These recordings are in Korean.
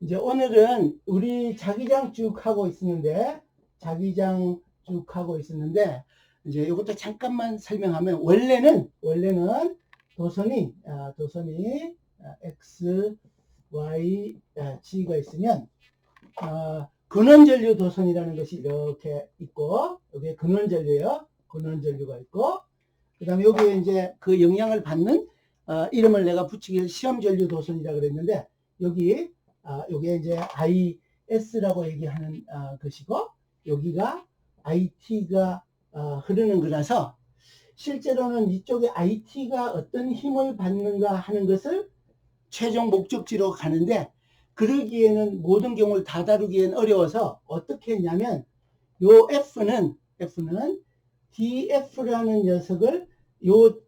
이제 오늘은 우리 자기장 쭉 하고 있었는데, 이제 이것도 잠깐만 설명하면, 원래는 도선이 X, Y, G가 있으면, 근원전류 도선이라는 것이 이렇게 있고, 여기에 근원전류예요. 근원전류가 있고, 그 다음에 여기에 이제 그 영향을 받는, 이름을 내가 붙이기를 시험전류 도선이라고 그랬는데, 여기에 이제 IS라고 얘기하는 것이고, 여기가 IT가 흐르는 거라서, 실제로는 이쪽에 IT가 어떤 힘을 받는가 하는 것을 최종 목적지로 가는데, 그러기에는 모든 경우를 다 다루기엔 어려워서 어떻게 했냐면, 요 F는 DF라는 녀석을 요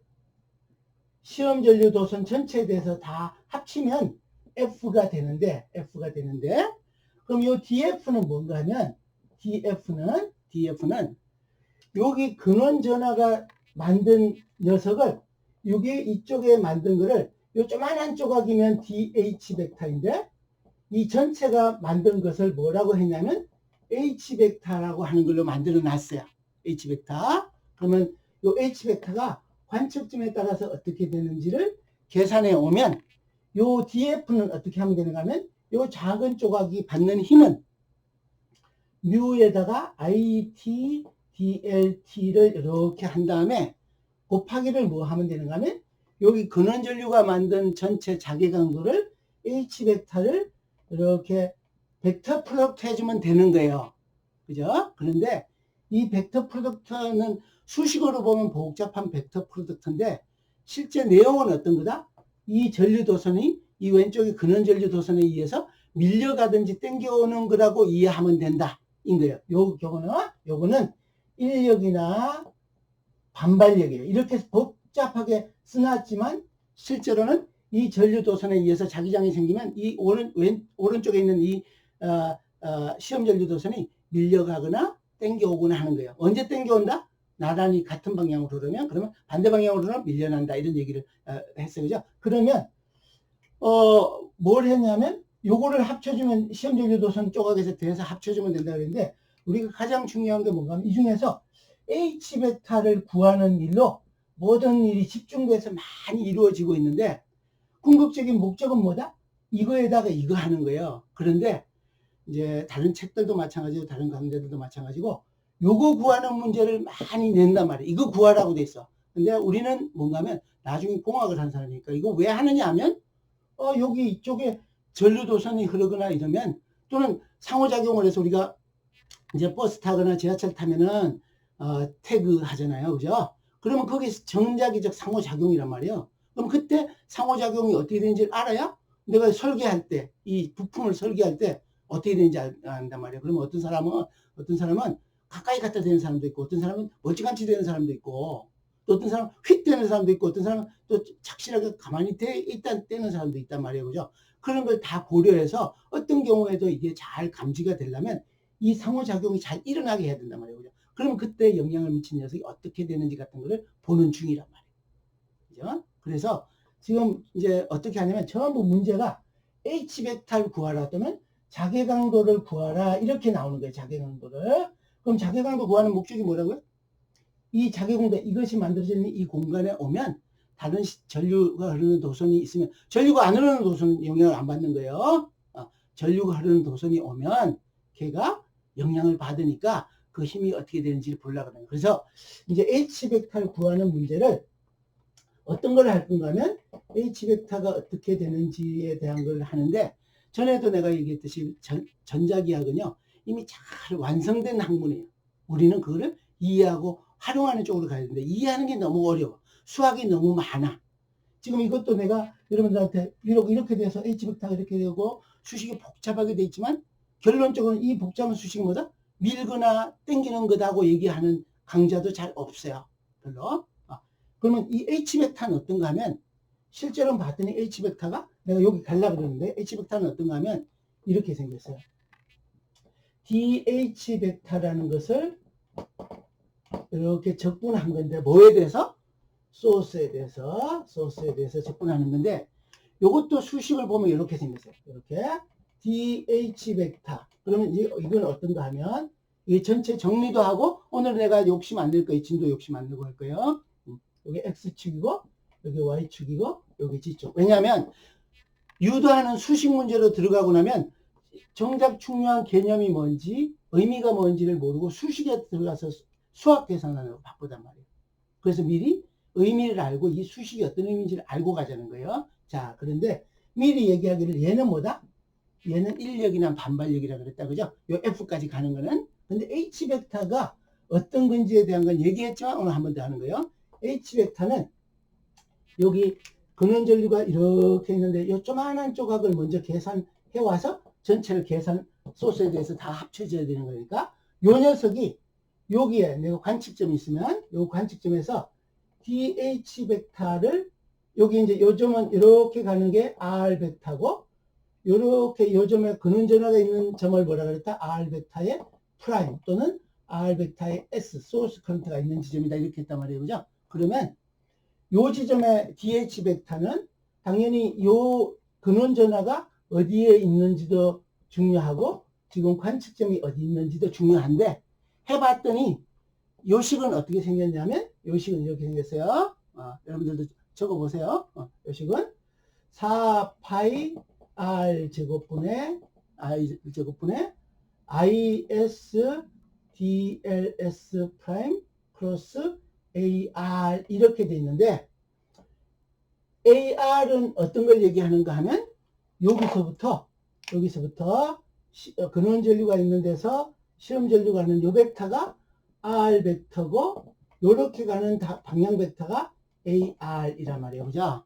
시험전류 도선 전체에 대해서 다 합치면 F가 되는데, 그럼 요 DF는 뭔가 하면, DF는 여기 근원 전하가 만든 녀석을, 요게 이쪽에 만든 거를 요 조만한 조각이면 DH 벡터인데, 이 전체가 만든 것을 뭐라고 했냐면 H 벡터라고 하는 걸로 만들어 놨어요. H 벡터. 그러면 요 H 벡터가 관측점에 따라서 어떻게 되는지를 계산해 오면, 요 DF는 어떻게 하면 되는가 하면, 요 작은 조각이 받는 힘은 뮤에다가 IT, DLT를 이렇게 한 다음에 곱하기를 뭐 하면 되는가 하면, 여기 근원전류가 만든 전체 자기강도를 H 벡터를 이렇게 벡터 프로덕트 해주면 되는 거예요. 그죠? 그런데 이 벡터 프로덕트는 수식어로 보면 복잡한 벡터 프로덕트인데, 실제 내용은 어떤 거다? 이 전류도선이 이 왼쪽에 근원전류 도선에 의해서 밀려가든지 땡겨오는 거라고 이해하면 된다. 인 거예요. 요거는 인력이나 반발력이에요. 이렇게 복잡하게 써놨지만, 실제로는 이 전류도선에 의해서 자기장이 생기면 이 오른쪽에 있는 이 시험 전류도선이 밀려가거나 땡겨오거나 하는 거예요. 언제 땡겨온다? 나란히 같은 방향으로 흐르면, 그러면 반대 방향으로 흐르면 밀려난다, 이런 얘기를 했어요. 그죠? 그러면 뭘 했냐면, 요거를 합쳐주면, 시험 전류도선 조각에서 대해서 합쳐주면 된다 그랬는데, 우리가 가장 중요한 게 뭔가 하면, 이 중에서 H 베타를 구하는 일로 모든 일이 집중돼서 많이 이루어지고 있는데, 궁극적인 목적은 뭐다? 이거에다가 이거 하는 거예요. 그런데 이제 다른 책들도 마찬가지고 다른 강좌들도 마찬가지고, 요거 구하는 문제를 많이 낸단 말이에요. 이거 구하라고 돼 있어. 근데 우리는 뭔가 하면, 나중에 공학을 한 사람이니까 이거 왜 하느냐 하면, 여기 이쪽에 전류도선이 흐르거나 이러면, 또는 상호작용을 해서 우리가 이제 버스 타거나 지하철 타면은 태그 하잖아요. 그죠? 그러면 거기서 전자기적 상호작용이란 말이에요. 그럼 그때 상호작용이 어떻게 되는지 알아야 내가 설계할 때, 이 부품을 설계할 때 어떻게 되는지 안단 말이에요. 그러면 어떤 사람은 가까이 갖다 대는 사람도 있고, 어떤 사람은 멀찌감치 되는 사람도 있고, 또 어떤 사람은 휙 되는 사람도 있고, 어떤 사람은 또 착실하게 가만히 일단 떼는 사람도 있단 말이에요. 그죠? 그런 걸 다 고려해서 어떤 경우에도 이게 잘 감지가 되려면 이 상호작용이 잘 일어나게 해야 된단 말이에요. 그죠? 그러면 그때 영향을 미치는 녀석이 어떻게 되는지 같은 거를 보는 중이란 말이에요. 그죠? 그래서 지금 이제 어떻게 하냐면, 전부 문제가 H 벡터를 구하라 또는 자개강도를 구하라, 이렇게 나오는 거예요. 자개강도를. 그럼 자개강도 구하는 목적이 뭐라고요? 이 자개공도, 이것이 만들어져 있는 이 공간에 오면 다른 전류가 흐르는 도선이 있으면, 전류가 안 흐르는 도선은 영향을 안 받는 거예요. 전류가 흐르는 도선이 오면 걔가 영향을 받으니까 그 힘이 어떻게 되는지를 보려고 하는 거예요. 그래서 이제 H 벡터를 구하는 문제를 어떤 걸 할 건가 하면, H 벡터가 어떻게 되는지에 대한 걸 하는데, 전에도 내가 얘기했듯이 전자기하은요 이미 잘 완성된 학문이에요. 우리는 그거를 이해하고 활용하는 쪽으로 가야 되는데, 이해하는 게 너무 어려워. 수학이 너무 많아. 지금 이것도 내가 여러분들한테 비록 이렇게 돼서 H 벡터가 이렇게 되고 수식이 복잡하게 돼 있지만, 결론적으로 이 복잡한 수식이 뭐다? 밀거나 땡기는 거다고 얘기하는 강좌도 잘 없어요. 별로. 그러면 이 H 벡터는 어떤가 하면, 실제로 봤더니 H 벡터가, 내가 여기 가려고 그러는데, H 벡터는 어떤가 하면 이렇게 생겼어요. DH 벡터라는 것을 이렇게 적분한 건데, 뭐에 대해서? 소스에 대해서 적분하는 건데, 요것도 수식을 보면 이렇게 생겼어요. 이렇게 DH 벡터. 그러면 이건 어떤가 하면 이 전체 정리도 하고 오늘 내가 욕심 안 낼 거예요. 진도 욕심 안 내고 할 거예요. 여기 X축이고 여기 Y축이고 여기 G축. 왜냐하면 유도하는 수식 문제로 들어가고 나면 정작 중요한 개념이 뭔지 의미가 뭔지를 모르고 수식에 들어가서 수학 계산하는 거 바쁘단 말이에요. 그래서 미리 의미를 알고 이 수식이 어떤 의미인지를 알고 가자는 거예요. 자, 그런데 미리 얘기하기를 얘는 뭐다? 얘는 인력이나 반발력이라 그랬다. 그죠? 요 F까지 가는 거는. 근데 H 벡터가 어떤 건지에 대한 건 얘기했지만 오늘 한 번 더 하는 거예요. H 벡터는 여기 근원 전류가 이렇게 있는데 요 조그마한 조각을 먼저 계산해 와서 전체를 계산 소스에 대해서 다 합쳐져야 되는 거니까 요 녀석이 여기에 내가 관측점이 있으면 요 관측점에서 DH 벡터를 여기 이제 요점은 이렇게 가는 게 R 벡터고 요렇게 요점에 근원 전화가 있는 점을 뭐라 그랬다? R 벡터의 프라임 또는 R 벡터의 S 소스 커런트가 있는 지점이다 이렇게 했단 말이에요. 그죠? 그러면 요 지점의 DH 벡터는 당연히 요 근원 전화가 어디에 있는지도 중요하고 지금 관측점이 어디 있는지도 중요한데 해봤더니 요 식은 어떻게 생겼냐면 요 식은 이렇게 생겼어요. 여러분들도 적어보세요. 요 식은 4파이 R 제곱분의 I 제곱분의 IS DLS 프라임 플러스 AR 이렇게 돼 있는데 AR은 어떤 걸 얘기하는가 하면 여기서부터 근원 전류가 있는 데서 실험 전류가 가는 요 벡터가 R 벡터고 요렇게 가는 방향 벡터가 AR이란 말이에요. 그죠?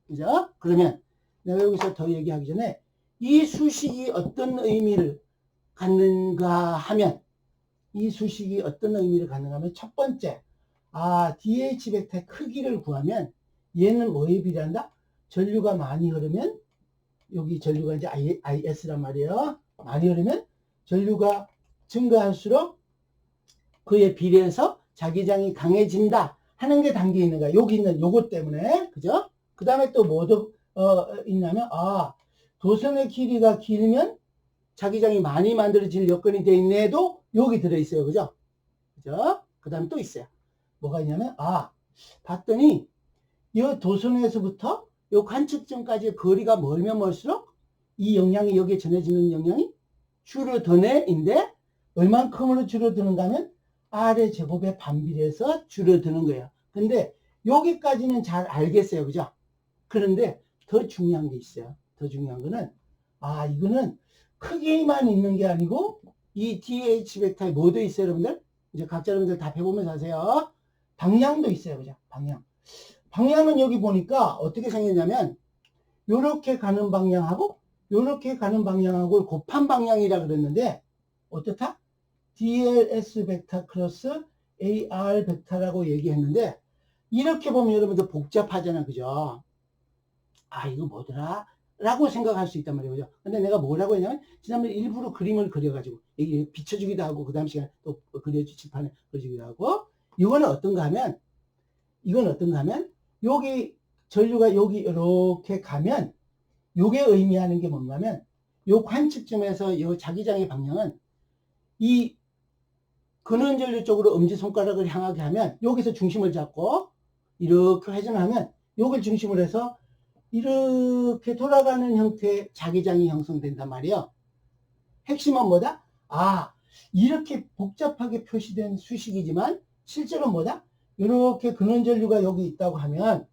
그죠? 그러면 내가 여기서 더 얘기하기 전에 이 수식이 어떤 의미를 갖는가 하면 첫 번째 DH 벡터의 크기를 구하면 얘는 뭐에 비례한다? 전류가 많이 흐르면 여기 전류가 이제 IS란 말이에요. 많이 흐르면 전류가 증가할수록 그에 비례해서 자기장이 강해진다 하는 게 담겨 있는 거야. 여기 있는 요것 때문에. 그죠? 그 다음에 또 뭐도 있냐면 도선의 길이가 길면 자기장이 많이 만들어질 여건이 돼 있네도 여기 들어있어요. 그죠? 그죠? 그 다음에 또 있어요. 뭐가 있냐면 봤더니 이 도선에서부터 이 관측점까지의 거리가 멀면 멀수록 이 영향이 여기에 전해지는 영향이 줄어드네인데 얼만큼으로 줄어드는가 하면 R의 제곱에 반비례해서 줄어드는 거예요. 근데 여기까지는 잘 알겠어요. 그죠? 그런데 더 중요한 게 있어요. 더 중요한 거는 이거는 크기만 있는 게 아니고 이 DH 벡터에 뭐도 있어요, 여러분들? 이제 각자 여러분들 다 배우면서 하세요. 방향도 있어요. 그죠? 방향은 여기 보니까 어떻게 생겼냐면 요렇게 가는 방향하고 요렇게 가는 방향하고 곱한 방향이라 그랬는데 어떻다? DLS 벡터 플러스 AR 벡터라고 얘기했는데 이렇게 보면 여러분들 복잡하잖아. 그죠? 이거 뭐더라? 라고 생각할 수 있단 말이에요. 그죠? 근데 내가 뭐라고 했냐면 지난번에 일부러 그림을 그려가지고 비춰주기도 하고 그 다음 시간에 또 칠판에 그려주기도 하고 이거는 어떤가 하면 여기 전류가 여기 이렇게 가면 요게 의미하는 게 뭔가 하면 요 관측점에서 요 자기장의 방향은 이 근원 전류 쪽으로 엄지손가락을 향하게 하면 여기서 중심을 잡고 이렇게 회전하면 요걸 중심으로 해서 이렇게 돌아가는 형태의 자기장이 형성된단 말이에요. 핵심은 뭐다? 이렇게 복잡하게 표시된 수식이지만 실제로 뭐다? 이렇게 근원 전류가 여기 있다고 하면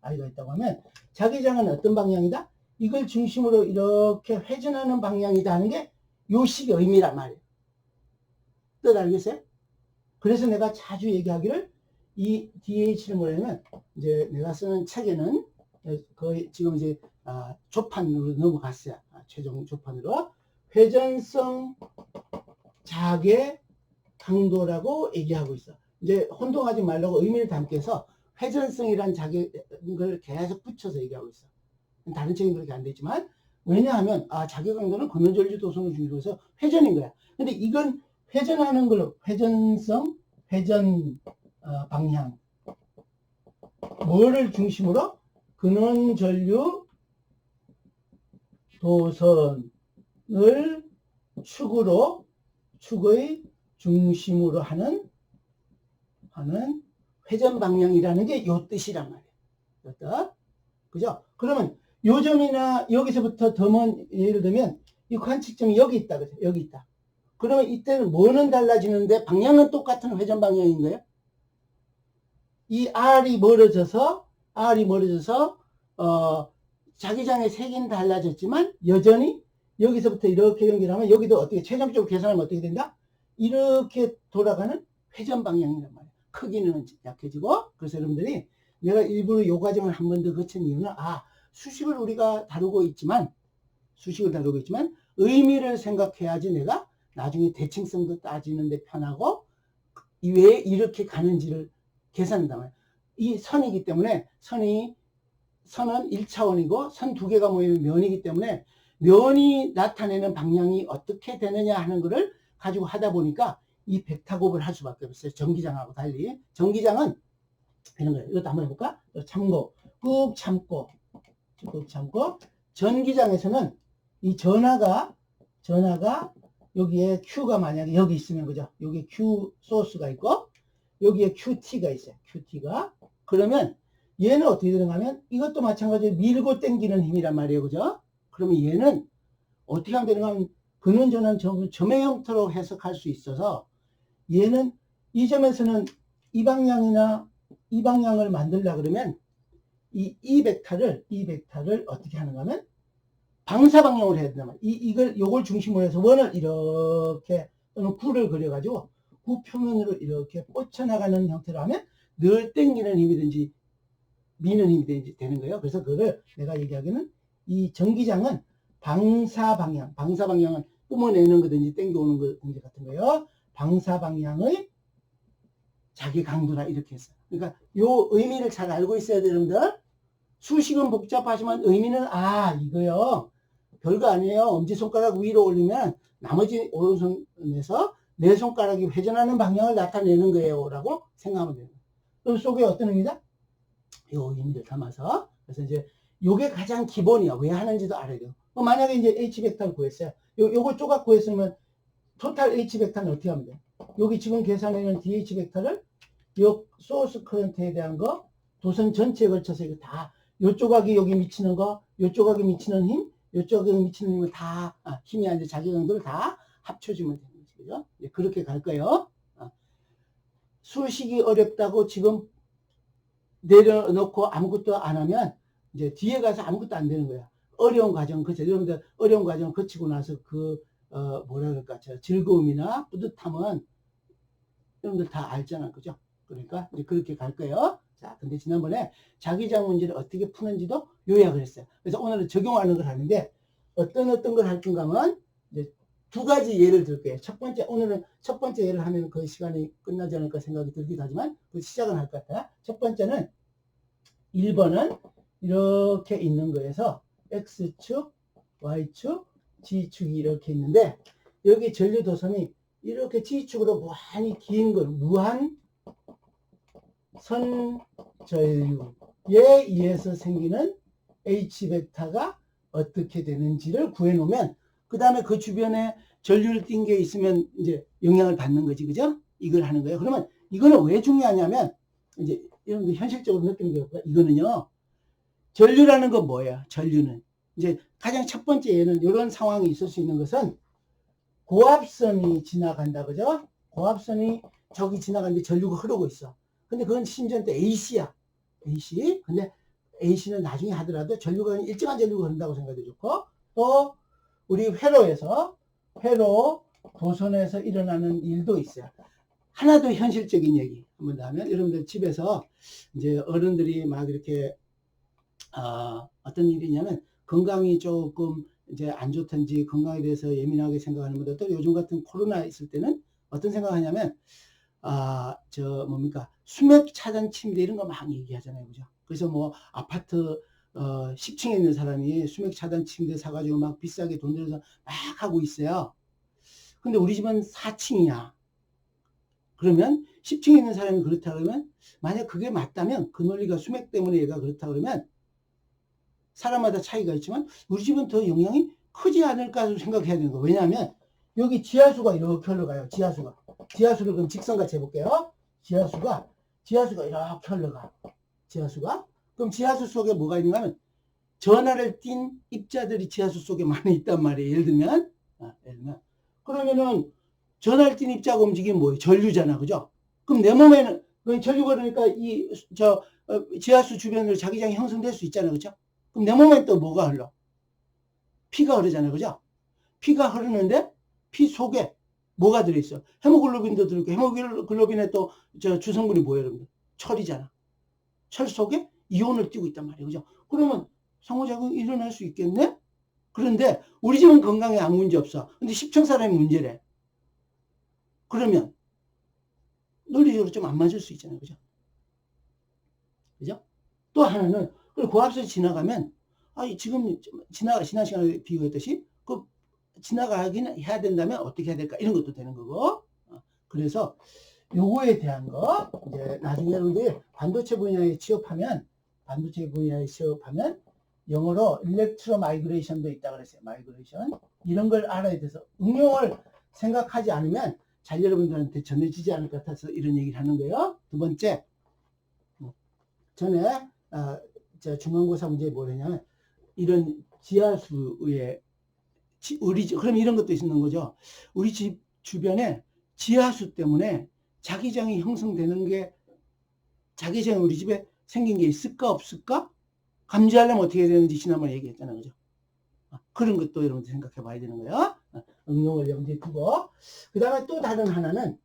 I가 있다고 하면 자기장은 어떤 방향이다? 이걸 중심으로 이렇게 회전하는 방향이다 하는 게 요 식의 의미란 말이에요. 뜻 알겠어요? 그래서 내가 자주 얘기하기를 이 DH를 뭐냐면 이제 내가 쓰는 책에는 거의 지금 이제 조판으로 넘어갔어요. 최종 조판으로 회전성 자개 강도라고 얘기하고 있어. 이제 혼동하지 말라고 의미를 담기 위해서 회전성이란 자격을 계속 붙여서 얘기하고 있어. 다른 책은 그렇게 안 되지만 왜냐하면 자개 강도는 근원 전류 도선을 중심으로 해서 회전인 거야. 근데 이건 회전하는 걸로 회전성, 회전 방향 뭐를 중심으로 근원전류 도선을 축의 중심으로 하는 회전 방향이라는 게 요 뜻이란 말이에요. 요 뜻. 그죠? 그러면 요 점이나 여기서부터 더 먼, 예를 들면 이 관측점이 여기 있다. 그죠? 여기 있다. 그러면 이때는 뭐는 달라지는데 방향은 똑같은 회전 방향인 거예요. 이 R이 멀어져서 자기장의 색은 달라졌지만 여전히 여기서부터 이렇게 연결하면 여기도 어떻게 최종적으로 계산하면 어떻게 된다? 이렇게 돌아가는 회전 방향이란 말이에요. 크기는 약해지고. 그래서 여러분들이 내가 일부러 요 과정을 한 번 더 거친 이유는 수식을 우리가 다루고 있지만 의미를 생각해야지 내가 나중에 대칭성도 따지는데 편하고 왜 이렇게 가는지를 계산한단 말이에요. 이 선이기 때문에 선은 1차원이고 선 두 개가 모이면 면이기 때문에 면이 나타내는 방향이 어떻게 되느냐 하는 거를 가지고 하다 보니까 이 벡터 곱을 할 수밖에 없어요. 전기장하고 달리. 전기장은 이런 거예요. 이것도 한번 해볼까? 참고. 꾹 참고. 전기장에서는 이 전하가 여기에 Q가 만약에 여기 있으면 그죠? 여기 Q 소스가 있고 여기에 QT가 있어요. QT가. 그러면 얘는 어떻게 되는가면 이것도 마찬가지로 밀고 당기는 힘이란 말이에요. 그죠? 그러면 얘는 어떻게 하면 되는가 하면 근원전환 점의 형태로 해석할 수 있어서 얘는 이 점에서는 이 방향이나 이 방향을 만들려 그러면 이 벡터를 어떻게 하는가 하면 방사 방향으로 해야 된단 말이에요. 요걸 중심으로 해서 원을 이렇게 또는 구를 그려가지고 구 표면으로 이렇게 뻗쳐나가는 형태로 하면 늘 당기는 힘이든지 미는 힘이 되는 거예요. 그래서 그거를 내가 얘기하기는 이 전기장은 방사 방향은 뿜어내는 거든지 당겨오는 거든지 같은 거예요. 방사 방향의 자기 강도라 이렇게 했어요. 그러니까 요 의미를 잘 알고 있어야 돼요, 여러분들. 수식은 복잡하지만 의미는 이거요. 별거 아니에요. 엄지손가락 위로 올리면 나머지 오른손에서 내 손가락이 회전하는 방향을 나타내는 거예요. 라고 생각하면 돼요. 그럼 속에 어떤 의미다? 요 의미를 담아서. 그래서 이제 요게 가장 기본이야. 왜 하는지도 알아야 돼요. 만약에 이제 H 벡터를 구했어요. 요거 조각 구했으면 토탈 H 벡터는 어떻게 하면 돼요? 여기 지금 계산해놓은 DH 벡터를 요 소스 커런트에 대한 거 도선 전체에 걸쳐서 이거 다 요 조각이 여기 미치는 거, 요 조각이 미치는 힘, 요 조각이 미치는 힘을 다 힘이 아니라 자기강도를 다 합쳐주면 되는 거죠. 그죠? 그렇게 갈 거예요. 수식이 어렵다고 지금 내려놓고 아무것도 안 하면 이제 뒤에 가서 아무것도 안 되는 거야. 어려운 과정, 그죠? 여러분들 어려운 과정 거치고 나서 뭐라 그럴까, 즐거움이나 뿌듯함은 여러분들 다 알잖아. 그죠? 그러니까 이제 그렇게 갈 거예요. 자, 근데 지난번에 자기장 문제를 어떻게 푸는지도 요약을 했어요. 그래서 오늘은 적용하는 걸 하는데 어떤 걸 할 건가 하면 이제 두 가지 예를 들 거예요. 오늘은 첫 번째 예를 하면 그 시간이 끝나지 않을까 생각이 들기도 하지만 그 시작은 할 것 같아요. 첫 번째는 1번은 이렇게 있는 거에서 X축, Y축, G축이 이렇게 있는데 여기 전류도선이 이렇게 G축으로 무한히 긴 걸 무한 선전류에 의해서 생기는 H 벡터가 어떻게 되는지를 구해 놓으면 그 다음에 그 주변에 전류를 띈 게 있으면 이제 영향을 받는 거지. 그죠? 이걸 하는 거예요. 그러면 이거는 왜 중요하냐면 이제 여러분들 현실적으로 느끼는 게 없고요. 이거는요. 전류라는 건 뭐예요? 전류는 이제 가장 첫 번째 예는 이런 상황이 있을 수 있는 것은 고압선이 지나간다. 그죠? 고압선이 저기 지나가는데 전류가 흐르고 있어. 근데 그건 심지어 또 AC야. AC. 근데 AC는 나중에 하더라도 전류가 일정한 전류가 흐른다고 생각해 좋고 또 우리 회로 도선에서 일어나는 일도 있어요. 하나 더 현실적인 얘기 한번 더 하면 여러분들 집에서 이제 어른들이 막 이렇게 어떤 일이냐면 건강이 조금 이제 안 좋든지 건강에 대해서 예민하게 생각하는 분들 또 요즘 같은 코로나 있을 때는 어떤 생각하냐면 수맥 차단 침대 이런 거 막 얘기하잖아요. 그죠? 그래서 뭐 아파트 10층에 있는 사람이 수맥 차단 침대 사가지고 막 비싸게 돈 들여서 막 하고 있어요. 근데 우리 집은 4층이야. 그러면 10층에 있는 사람이 그렇다 그러면 만약 그게 맞다면 그 논리가 수맥 때문에 얘가 그렇다 그러면 사람마다 차이가 있지만 우리 집은 더 영향이 크지 않을까 생각해야 되는 거예요. 왜냐하면 여기 지하수가 이렇게 흘러가요. 지하수를 그럼 직선같이 해볼게요. 지하수가 이렇게 흘러가. 지하수가. 그럼 지하수 속에 뭐가 있는가 하면 전하를 띤 입자들이 지하수 속에 많이 있단 말이에요. 예를 들면 그러면은 전하를 띤 입자가 움직이면 뭐예요? 전류잖아. 그죠? 그럼 내 몸에는 전류가 그러니까 지하수 주변으로 자기장이 형성될 수 있잖아요. 그죠? 그럼 내 몸에 또 뭐가 흘러? 피가 흐르잖아요. 그죠? 피가 흐르는데 피 속에 뭐가 들어있어? 헤모글로빈도 들어있고, 헤모글로빈에 또 주성분이 뭐예요, 여러분들? 철이잖아. 철 속에 이온을 띄고 있단 말이에요. 그죠? 그러면 상호작용이 일어날 수 있겠네? 그런데 우리 집은 건강에 아무 문제 없어. 근데 10층 사람이 문제래. 그러면 논리적으로 좀 안 맞을 수 있잖아요. 그죠? 그죠? 또 하나는 고압선이 지나가면 지금 지난 시간에 비교했듯이 지나가긴 해야 된다면 어떻게 해야 될까? 이런 것도 되는 거고. 그래서 요거에 대한 거 이제 나중에 여러분들 반도체 분야에 취업하면 영어로 일렉트로 마이그레이션도 있다 그랬어요. 마이그레이션. 이런 걸 알아야 돼서 응용을 생각하지 않으면 잘 여러분들한테 전해지지 않을 것 같아서 이런 얘기를 하는 거예요. 두 번째, 전에 중간고사 문제에 뭐냐면 이런 지하수에 그럼 이런 것도 있는 거죠. 우리 집 주변에 지하수 때문에 자기장이 형성되는 게 자기장이 우리 집에 생긴 게 있을까 없을까? 감지하려면 어떻게 해야 되는지 지난번에 얘기했잖아요. 그죠? 그런 것도 여러분들 생각해 봐야 되는 거예요. 응용을 염두에 두고. 그 다음에 또 다른 하나는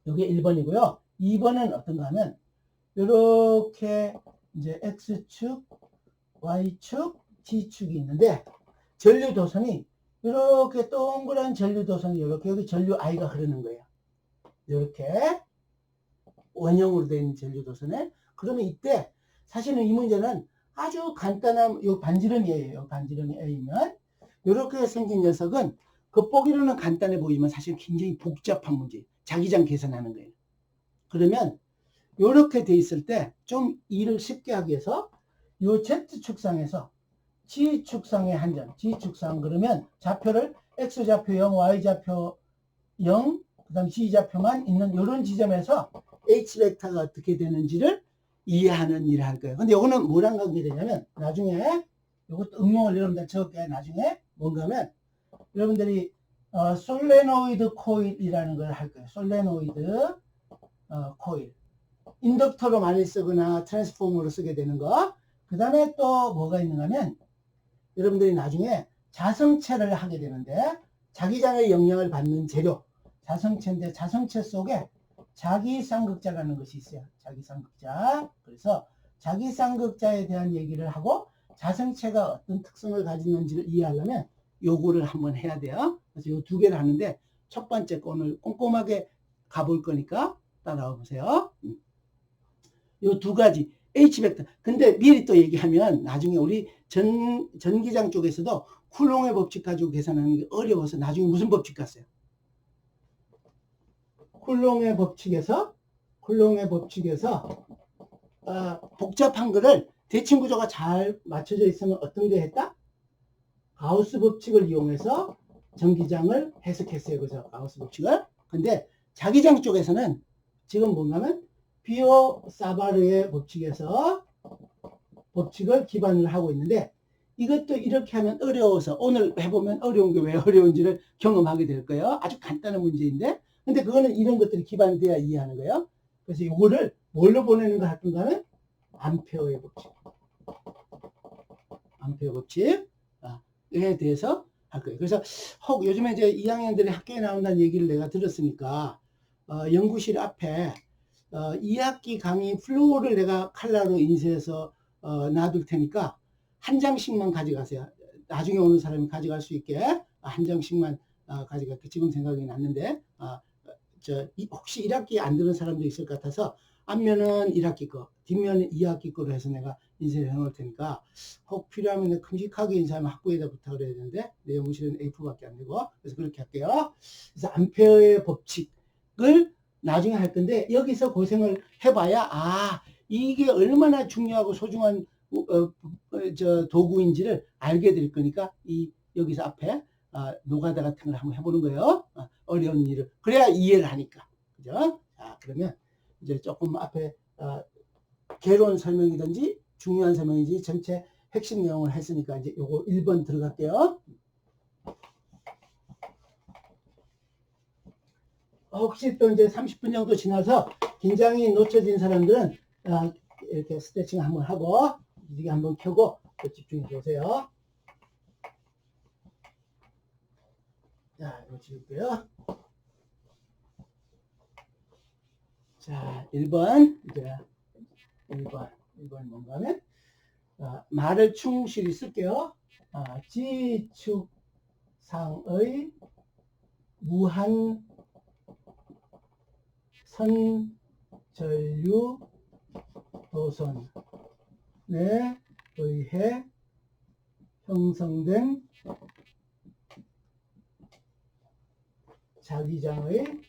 이게 1번이고요. 2번은 어떤가 하면 이렇게 이제 X축, Y축, G축이 있는데 전류도선이 이렇게 동그란 전류도선이 이렇게 여기 전류 I가 흐르는 거예요. 이렇게 원형으로 된 전류도선에. 그러면 이때 사실은 이 문제는 아주 간단한 요 반지름이에요. 반지름이 A면 이렇게 생긴 녀석은 겉보기로는 간단해 보이지만 사실 굉장히 복잡한 문제예요. 자기장 계산하는 거예요. 그러면 이렇게 돼 있을 때 좀 일을 쉽게 하기 위해서 요 Z축상에서 G축상의 한 점, G축상 그러면 좌표를 X좌표 0, Y좌표 0, 그 다음 G좌표만 있는 이런 지점에서 H벡터가 어떻게 되는지를 이해하는 일을 할 거예요. 근데 이거는 뭐랑 관계되냐면 나중에 이것도 응용을 여러분들 적을게요. 나중에 뭔가 하면 여러분들이 솔레노이드 코일이라는 걸 할 거예요. 솔레노이드 코일. 인덕터로 많이 쓰거나 트랜스포머로 쓰게 되는 거. 그 다음에 또 뭐가 있는가 하면 여러분들이 나중에 자성체를 하게 되는데 자기장의 영향을 받는 재료 자성체인데 자성체 속에 자기쌍극자라는 것이 있어요. 자기쌍극자. 그래서 자기쌍극자에 대한 얘기를 하고 자성체가 어떤 특성을 가지는지를 이해하려면 요거를 한번 해야 돼요. 그래서 요 두 개를 하는데 첫 번째 거 오늘 꼼꼼하게 가볼 거니까 따라와 보세요. 요 두 가지 H벡터. 근데 미리 또 얘기하면 나중에 우리 전기장 쪽에서도 쿨롱의 법칙 가지고 계산하는 게 어려워서 나중에 무슨 법칙 갔어요? 쿨롱의 법칙에서 복잡한 거를 대칭 구조가 잘 맞춰져 있으면 어떤 게 했다? 가우스 법칙을 이용해서 전기장을 해석했어요. 그죠? 가우스 법칙을. 근데 자기장 쪽에서는 지금 뭔가 하면 비오 사바르의 법칙을 기반으로 하고 있는데 이것도 이렇게 하면 어려워서 오늘 해보면 어려운 게 왜 어려운지를 경험하게 될 거예요. 아주 간단한 문제인데 근데 그거는 이런 것들이 기반이 돼야 이해하는 거예요. 그래서 이거를 뭘로 보내는가 할 건가 하면 암페어의 법칙에 대해서 할 거예요. 그래서 혹 요즘에 이제 2학년들이 학교에 나온다는 얘기를 내가 들었으니까 연구실 앞에 2학기 강의 플로우를 내가 칼라로 인쇄해서 놔둘 테니까 한 장씩만 가져가세요. 나중에 오는 사람이 가져갈 수 있게 한 장씩만 가져갈게. 지금 생각이 났는데 혹시 1학기 안 들은 사람도 있을 것 같아서 앞면은 1학기 거, 뒷면은 2학기 거로 해서 내가 인쇄를 해놓을 테니까 혹 필요하면 내가 큼직하게 인쇄하면 학부에다 부탁을 해야 되는데 내 연구실은 A4밖에 안 되고 그래서 그렇게 할게요. 그래서 암페어의 법칙을 나중에 할 건데 여기서 고생을 해봐야 이게 얼마나 중요하고 소중한 저 도구인지를 알게 될 거니까 여기서 앞에 노가다 같은 걸 한번 해보는 거예요. 어려운 일을 그래야 이해를 하니까. 그죠? 자, 그러면 이제 조금 앞에 개론 설명이든지 중요한 설명이든지 전체 핵심 내용을 했으니까 이제 요거 1번 들어갈게요. 혹시 또 이제 30분 정도 지나서 긴장이 놓쳐진 사람들은 이렇게 스트레칭 한번 하고 이게 한번 켜고 또 집중해 보세요. 자, 이거 지울게요. 자, 1번 이제 1번 뭔가 하면 말을 충실히 쓸게요. 지축상의 무한 선전류 도선에 의해 형성된 자기장의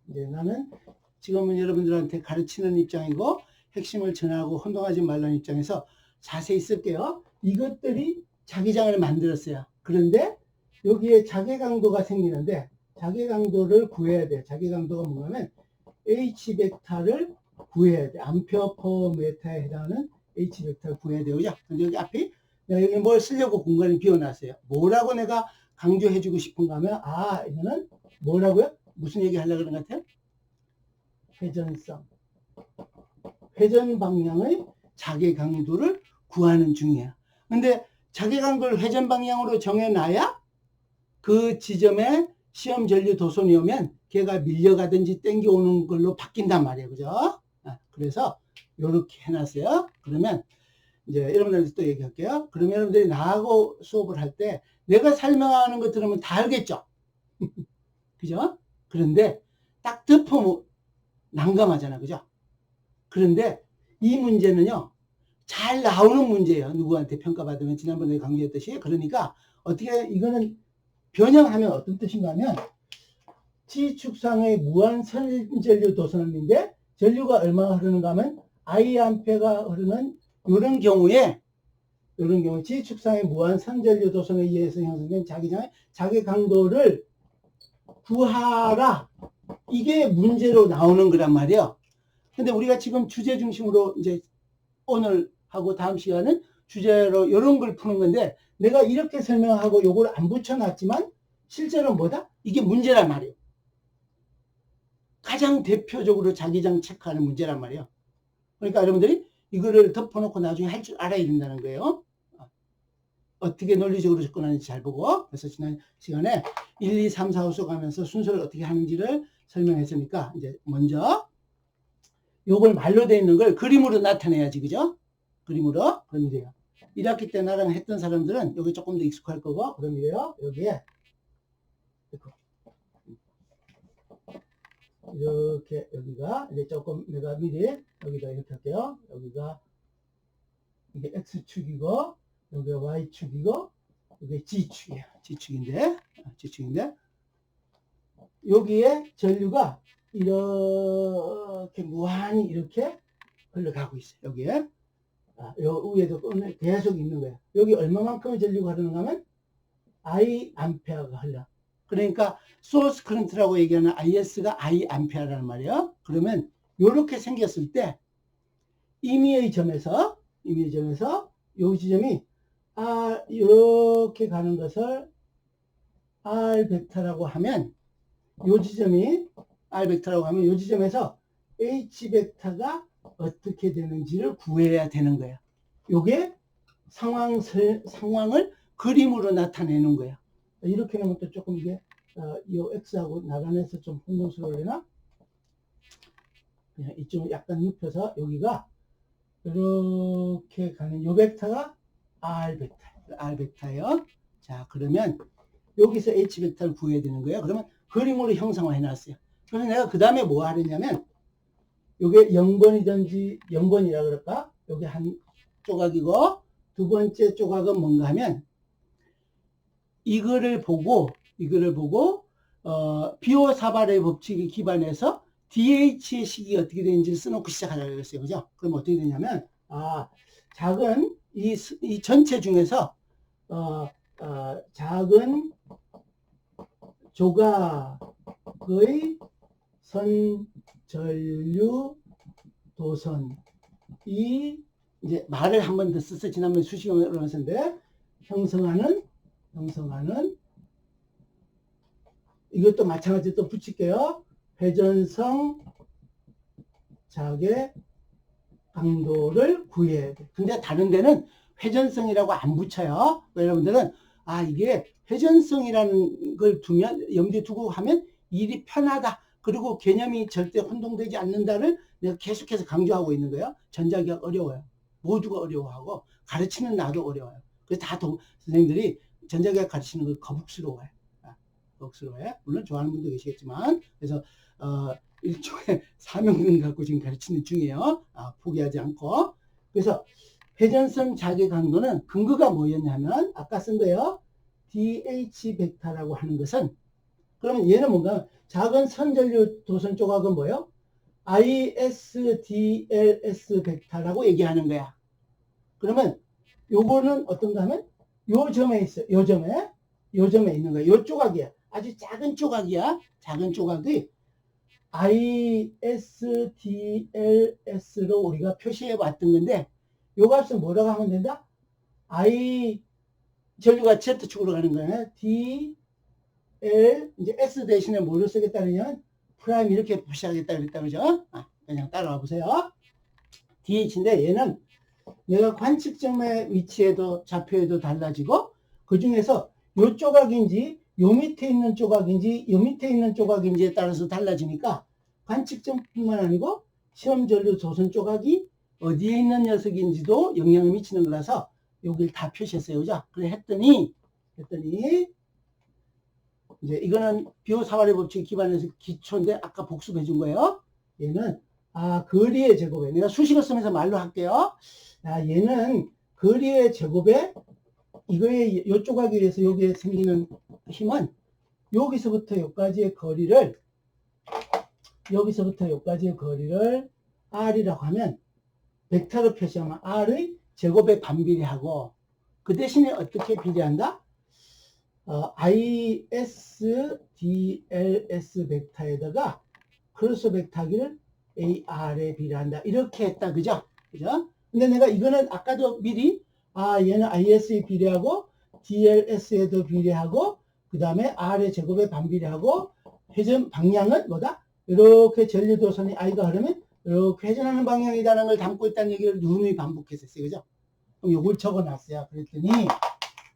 이제 나는 지금은 여러분들한테 가르치는 입장이고 핵심을 전하고 혼동하지 말라는 입장에서 자세히 쓸게요. 이것들이 자기장을 만들었어요. 그런데 여기에 자기강도가 생기는데 자기강도를 구해야 돼. 자기강도가 뭐냐면 H벡터를 구해야 돼. 암페어 퍼 메타에 해당하는 H벡터를 구해야 돼요. 그죠? 근데 여기 앞에 내가 여기 뭘 쓰려고 공간을 비워놨어요. 뭐라고 내가 강조해주고 싶은가 하면 이거는 뭐라고요? 무슨 얘기 하려고 그런 것 같아요? 회전성. 회전 방향의 자기 강도를 구하는 중이야. 근데 자기 강도를 회전 방향으로 정해놔야 그 지점에 시험 전류 도선이 오면 걔가 밀려가든지 땡겨오는 걸로 바뀐단 말이에요. 그죠? 그래서 이렇게 해놨어요. 그러면 이제 여러분들한테 또 얘기할게요. 그러면 여러분들이 나하고 수업을 할 때 내가 설명하는 거 들으면 다 알겠죠? 그죠? 그런데 딱 덮으면 난감하잖아. 그죠? 그런데 이 문제는요, 잘 나오는 문제예요. 누구한테 평가받으면 지난번에 강조했듯이. 그러니까 어떻게 이거는 변형하면 어떤 뜻인가 하면 지축상의 무한 선전류 도선인데 전류가 얼마나 흐르는가 하면 I암페가 흐르는 이런 경우에 지축상의 무한 선전류 도선에 의해서 형성된 자기장의 자기 강도를 구하라. 이게 문제로 나오는 거란 말이에요. 근데 우리가 지금 주제 중심으로 이제 오늘 하고 다음 시간은 주제로 이런 걸 푸는 건데 내가 이렇게 설명하고 요걸 안 붙여놨지만 실제로 뭐다? 이게 문제란 말이에요. 가장 대표적으로 자기장 체크하는 문제란 말이에요. 그러니까 여러분들이 이거를 덮어놓고 나중에 할 줄 알아야 된다는 거예요. 어떻게 논리적으로 접근하는지 잘 보고. 그래서 지난 시간에 1, 2, 3, 4, 5 써가면서 순서를 어떻게 하는지를 설명했으니까 이제 먼저 요걸 말로 되어 있는 걸 그림으로 나타내야지. 그죠? 그림으로. 그럼 이래요. 1학기 때 나랑 했던 사람들은 여기 조금 더 익숙할 거고. 그럼 이래요. 여기에 이렇게 여기가 이제 조금 내가 미리 여기다 이렇게 할게요. 여기가 이게 X축이고 여기가 Y축이고 이게 G축이야. G축인데 여기에 전류가 이렇게 무한히 이렇게 흘러가고 있어요. 여기에 요 위에도 계속 있는 거예요. 여기 얼마만큼의 전류가 흐르는가 하면 I 암페어가 흘러. 그러니까 소스 커런트라고 얘기하는 IS가 I 암페어라는 말이에요. 그러면 이렇게 생겼을 때 임의의 점에서 요 지점이 이렇게 가는 것을 R 벡터라고 하면 요 지점이 R 벡터라고 하면 요 지점에서 H 벡터가 어떻게 되는지를 구해야 되는 거예요. 요게 상황을 그림으로 나타내는 거예요. 이렇게 하면 또 조금 이게 요 X하고 나가면서 좀 혼동스러우려나? 그냥 이쪽을 약간 눕혀서 여기가 이렇게 가는 요 벡터가 R 벡터예요. 자, 그러면 여기서 H 벡터를 구해야 되는 거예요. 그러면 그림으로 형상화 해놨어요. 그래서 내가 그 다음에 뭐 하느냐면 요게 0번이든지 0번이라 그럴까? 요게 한 조각이고 두 번째 조각은 뭔가 하면 이거를 보고 비오사발의 법칙에 기반해서 DH의 식이 어떻게 되는지를 써놓고 시작하려고 했어요. 그죠? 그럼 어떻게 되냐면 작은 이 전체 중에서 작은 조각의 선전류 도선이 이제 말을 한 번 더 써서 지난번에 수식어로 나왔는데 형성하는 이것도 마찬가지로 또 붙일게요. 회전성 자개 강도를 구해야 돼. 근데 다른 데는 회전성이라고 안 붙여요. 여러분들은 이게 회전성이라는 걸 두면 염두에 두고 하면 일이 편하다. 그리고 개념이 절대 혼동되지 않는다를 내가 계속해서 강조하고 있는 거예요. 전자기학 어려워요. 모두가 어려워하고 가르치는 나도 어려워요. 그래서 선생님들이 전자기학 가르치는 걸 거북스러워요. 거북스러워요. 물론 좋아하는 분도 계시겠지만 그래서 일종의 사명감 갖고 지금 가르치는 중이에요. 포기하지 않고. 그래서 회전성 자개 강도는 근거가 뭐였냐면 아까 쓴 거예요. DH 벡터라고 하는 것은 그러면 얘는 뭔가 작은 선전류 도선 조각은 뭐예요? ISDLS 벡터라고 얘기하는 거야. 그러면 요거는 어떤가 하면 요 점에 있어요. 요 점에 있는 거야. 요 조각이야. 아주 작은 조각이야. 작은 조각이 ISDLS로 우리가 표시해 봤던 건데 요 값은 뭐라고 하면 된다? I 전류가 Z축으로 가는 거야. D L 이제 S 대신에 뭐를 쓰겠다느냐? 프라임 이렇게 표시하겠다 그랬다 그죠? 그냥 따라와 보세요. DH인데 얘는 내가 관측점의 위치에도 좌표에도 달라지고 그 중에서 요 조각인지 요 밑에 있는 조각인지 요 밑에 있는 조각인지에 따라서 달라지니까 관측점뿐만 아니고 시험 전류 도선 조각이 어디에 있는 녀석인지도 영향을 미치는 거라서 여기를 다 표시했어요. 그죠? 그래 했더니 이제 이거는 비호 사활의 법칙에 기반해서 기초인데 아까 복습해 준 거예요. 얘는 거리의 제곱에 내가 수식어 쓰면서 말로 할게요. 얘는 거리의 제곱에 이거에 요 조각에 의해서 여기에 생기는 힘은 여기서부터 여기까지의 거리를 R이라고 하면 벡터로 표시하면 R의 제곱에 반비례하고 그 대신에 어떻게 비례한다? ISDLS 벡터에다가 크로스 벡터기를 AR에 비례한다. 이렇게 했다. 그죠? 근데 내가 이거는 아까도 미리 얘는 IS에 비례하고 DLS에도 비례하고 그 다음에 R의 제곱에 반비례하고 회전 방향은 뭐다? 이렇게 전류도선이 I가 흐르면 이렇게 회전하는 방향이라는 걸 담고 있다는 얘기를 누누이 반복했었어요. 그죠? 그럼 요걸 적어놨어요. 그랬더니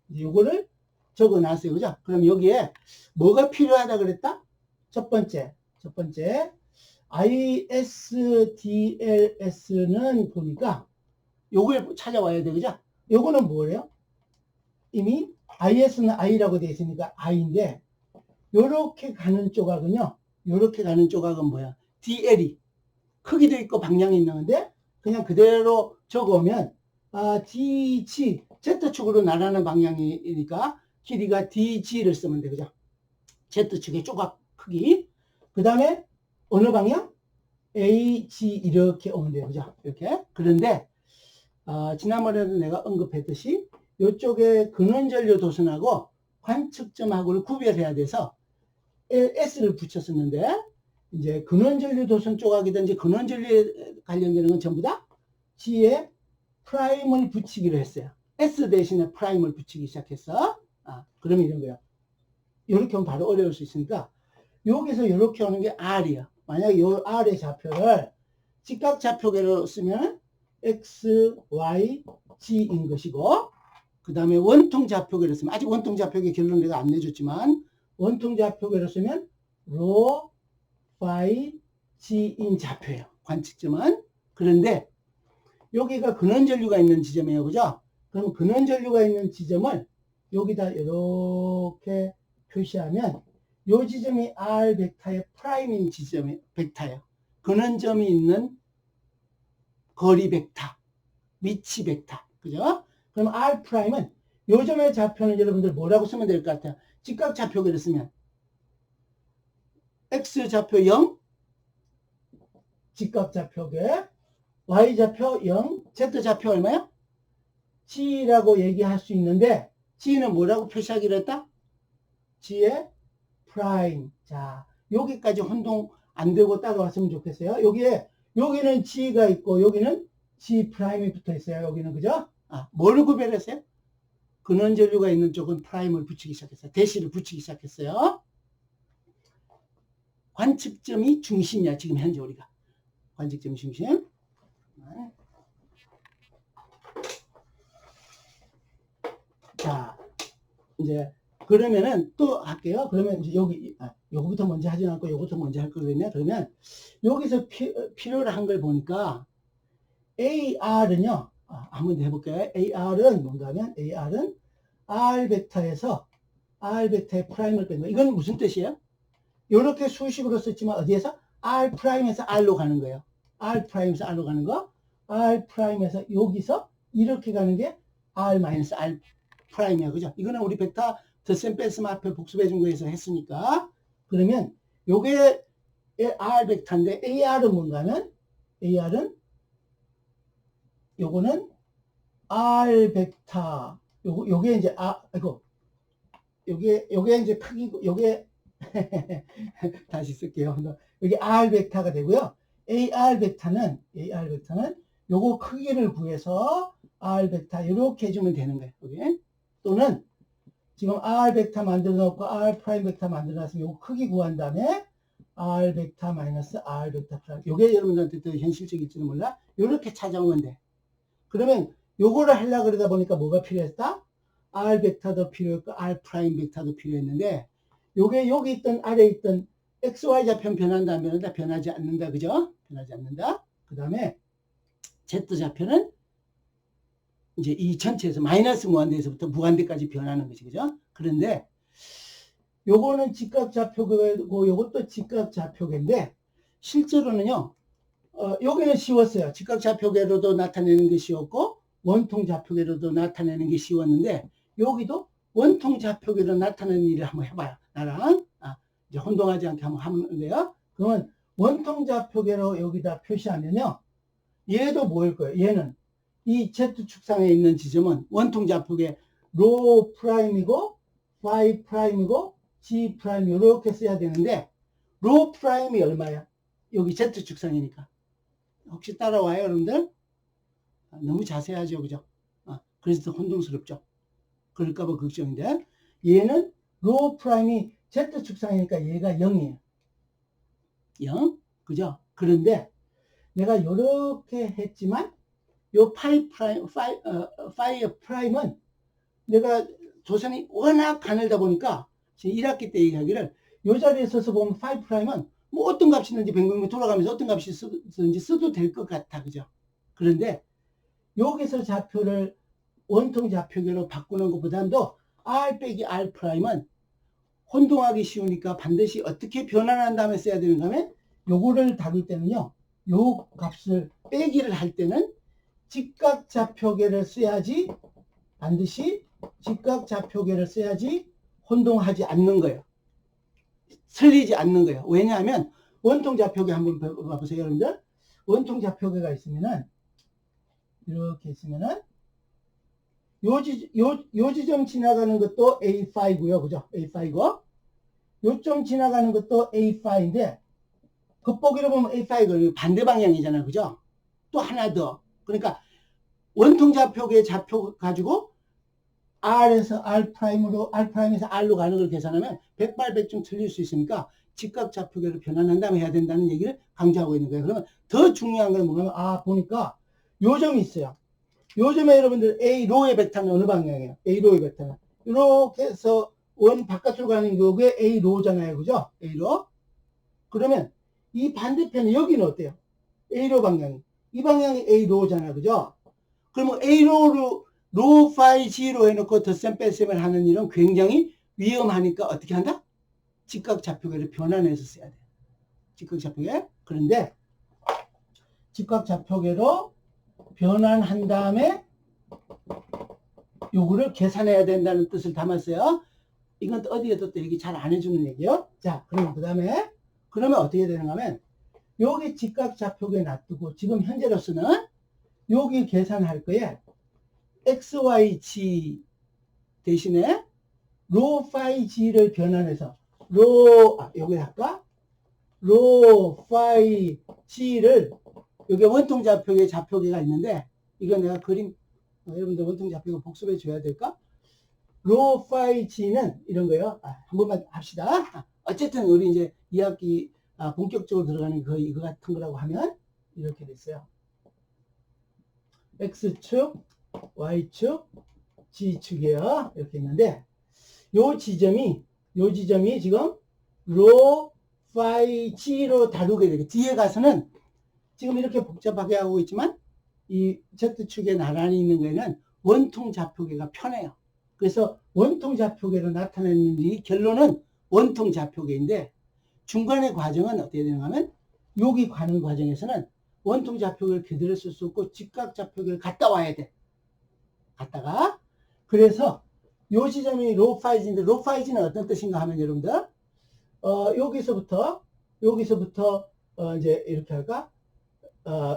이제 요거를 적어놨어요. 그죠? 그럼 여기에 뭐가 필요하다 그랬다? 첫 번째 ISDLS는 보니까 요걸 찾아와야 돼. 그죠? 요거는 뭐예요? 이미 IS는 I라고 되어 있으니까 I인데 요렇게 가는 조각은요. 뭐야? DL이 크기도 있고 방향이 있는데 그냥 그대로 적으면 DG Z축으로 나가는 방향이니까 길이가 DG를 쓰면 돼. 그죠? Z축의 조각 크기. 그 다음에 어느 방향? AG 이렇게 오면 돼요. 그죠? 이렇게. 그런데 지난번에도 내가 언급했듯이 이쪽에 근원전류 도선하고 관측점하고를 구별해야 돼서 S를 붙였었는데 이제 근원전류 도선 조각이든지 근원전류에 관련되는 건 전부 다 G에 프라임을 붙이기로 했어요. S 대신에 프라임을 붙이기 시작했어. 그러면 이런 거야. 이렇게 하면 바로 어려울 수 있으니까 여기서 이렇게 오는 게 R이야. 만약에 이 R의 좌표를 직각좌표계로 쓰면 X, Y, G인 것이고 그 다음에 원통좌표계로 쓰면 아직 원통좌표계 결론 내가 안 내줬지만 원통좌표계로 쓰면 로, 파이, G인 좌표예요. 관측점은. 그런데 여기가 근원전류가 있는 지점이에요. 그죠? 그럼 근원전류가 있는 지점을 여기다 이렇게 표시하면 이 지점이 R 벡터의 프라임인 지점의 벡터예요. 근원점이 있는 거리 벡터, 위치 벡터. 그죠? 그럼 R 프라임은 요 점의 좌표는 여러분들 뭐라고 쓰면 될 것 같아요? 직각 좌표계를 쓰면 X 좌표 0, 직각 좌표계, Y 좌표 0, Z 좌표 얼마야? G라고 얘기할 수 있는데 G는 뭐라고 표시하기로 했다? G의 프라임. 자, 여기까지 혼동 안 되고 따라왔으면 좋겠어요. 여기는 G가 있고 여기는 G 프라임이 붙어 있어요. 여기는 그죠? 뭘 구별했어요? 근원전류가 있는 쪽은 프라임을 붙이기 시작했어요. 대시를 붙이기 시작했어요. 관측점이 중심이야. 지금 현재 우리가. 관측점이 중심. 자, 이제 그러면은 또 할게요. 그러면 이제 요거부터 먼저 하지 않고 요거부터 먼저 할 거거든요. 그러면 여기서 필요로 한 걸 보니까 AR은요. 한번 해볼게요. AR은 뭔가 하면 AR은 R 벡터에서 R 벡터의 프라임을 뺀 거. 이건 무슨 뜻이에요? 이렇게 수식으로 썼지만 어디에서? R 프라임에서 R로 가는 거예요. R 프라임에서 R로 가는 거. R 프라임에서 여기서 이렇게 가는 게 R 마이너스 R 프라임이야. 그죠? 이거는 우리 벡터 덧셈 뺐음 앞에 복습해 준 거에서 했으니까. 그러면 요게 R 벡터인데 AR은 뭔가 하면 AR은 요거는 R 벡터. 요게 이제 요게 이제 크기고 요게 다시 쓸게요. 여기 R 벡터가 되고요. AR 벡터는 요거 크기를 구해서 R 벡터 이렇게 해주면 되는 거예요. 여기. 또는 지금 R 벡터 만들어 놓고 R 프라임 벡터 만들어 놨으면 요거 크기 구한 다음에 R 벡터 마이너스 R 벡터 프라임. 요게 여러분들한테 더 현실적일지는 몰라. 요렇게 찾아오면 돼. 그러면 요거를 하려고 그러다 보니까 뭐가 필요했다? R 벡터도 필요했고 R 프라임 벡터도 필요했는데 요게 여기 있던 아래에 있던 XY 좌표는 변한다 변하지 않는다. 그죠? 변하지 않는다. 그 다음에 Z 좌표는 이제 이 전체에서 마이너스 무한대에서부터 무한대까지 변하는 거지. 그죠? 그런데 요거는 직각 좌표계고 요것도 직각 좌표계인데 실제로는요. 여기는 쉬웠어요. 직각 좌표계로도 나타내는 게 쉬웠고 원통 좌표계로도 나타내는 게 쉬웠는데 여기도 원통 좌표계로 나타내는 일을 한번 해봐요. 나랑 이제 혼동하지 않게 한번 하면 돼요. 그러면 원통 좌표계로 여기다 표시하면요. 얘도 뭐일 거예요? 얘는 이 Z축상에 있는 지점은 원통 좌표계 로 프라임이고 파이 프라임이고 G 프라임 이렇게 써야 되는데 로 프라임이 얼마야? 여기 Z축상이니까. 혹시 따라와요, 여러분들? 너무 자세하죠, 그죠? 그래서 혼동스럽죠. 그럴까봐 걱정인데 얘는 로 프라임이 Z축상이니까 얘가 0이에요. 0, 그죠? 그런데 내가 이렇게 했지만 요 파이 프라임은 내가 조선이 워낙 가늘다 보니까 1학기 때 얘기하기를 요 자리에 서서 보면 파이 프라임은 뭐 어떤 값이 있는지 뱅뱅뱅 돌아가면서 어떤 값이 있는지 써도 될 것 같아. 그죠? 그런데 여기서 좌표를 원통 좌표계로 바꾸는 것보다도 R 빼기 R 프라임은 혼동하기 쉬우니까 반드시 어떻게 변환한 다음에 써야 되는가 하면 요거를 다룰 때는요. 요 값을 빼기를 할 때는 직각 좌표계를 써야지 반드시 직각 좌표계를 써야지 혼동하지 않는 거예요. 틀리지 않는 거예요. 왜냐하면 원통 좌표계 한번 봐보세요, 여러분들. 원통 좌표계가 있으면은 이렇게 있으면은 요 지점 지나가는 것도 A5고요. 그죠? A5고 요점 지나가는 것도 A5인데 겉보기로 보면 A5가 반대 방향이잖아요. 그죠? 또 하나 더. 그러니까 원통 좌표계 좌표 가지고 R에서 R 프라임에서 R로 가는 걸 계산하면 백발백중 틀릴 수 있으니까 직각 좌표계로 변환한 다음에 해야 된다는 얘기를 강조하고 있는 거예요. 그러면 더 중요한 건 뭐냐면 보니까 요 점이 있어요. 요 점에 여러분들 A로의 벡터는 어느 방향이에요? A로의 벡터는 이렇게 해서 원 바깥으로 가는 게 A로잖아요. 그죠? A로. 그러면 이 반대편에 여기는 어때요? A로 방향이. 이 방향이 A로잖아요. 그죠? 그러면 A로로 로 파이 G로 해놓고 덧셈 뺄셈을 하는 일은 굉장히 위험하니까 어떻게 한다? 직각 좌표계를 변환해서 써야 돼요. 직각 좌표계. 그런데 직각 좌표계로 변환한 다음에 요거를 계산해야 된다는 뜻을 담았어요. 이건 또 어디에도 또 얘기 잘 안 해주는 얘기요. 자, 그러면 그 다음에 그러면 어떻게 되는가 하면 여기 직각 좌표계 놔두고 지금 현재로서는 여기 계산할 거에 XYG 대신에 로 파이 G를 변환해서 여기 할까? 로 파이 G를 여기 원통 좌표계 좌표계가 있는데 이거 내가 그림 여러분들 원통 좌표계 복습해 줘야 될까? 로 파이 G는 이런 거예요. 한 번만 합시다. 어쨌든 우리 이제 2학기 본격적으로 들어가는 거 이거 같은 거라고 하면 이렇게 됐어요. X축, Y축, G축이에요. 이렇게 있는데 요 지점이 지금 로 파이 G로 다루게 되고 뒤에 가서는 지금 이렇게 복잡하게 하고 있지만 이 Z축에 나란히 있는 거에는 원통 좌표계가 편해요. 그래서 원통 좌표계로 나타내는 이 결론은 원통 좌표계인데 중간의 과정은 어떻게 되는가 하면 여기 가는 과정에서는 원통 좌표계를 그대로 쓸 수 없고 직각 좌표계를 갔다 와야 돼. 갔다가 그래서 요 지점이 로 파이지인데 로 파이지는 어떤 뜻인가 하면 여러분들 여기서부터 이제 이렇게 할까?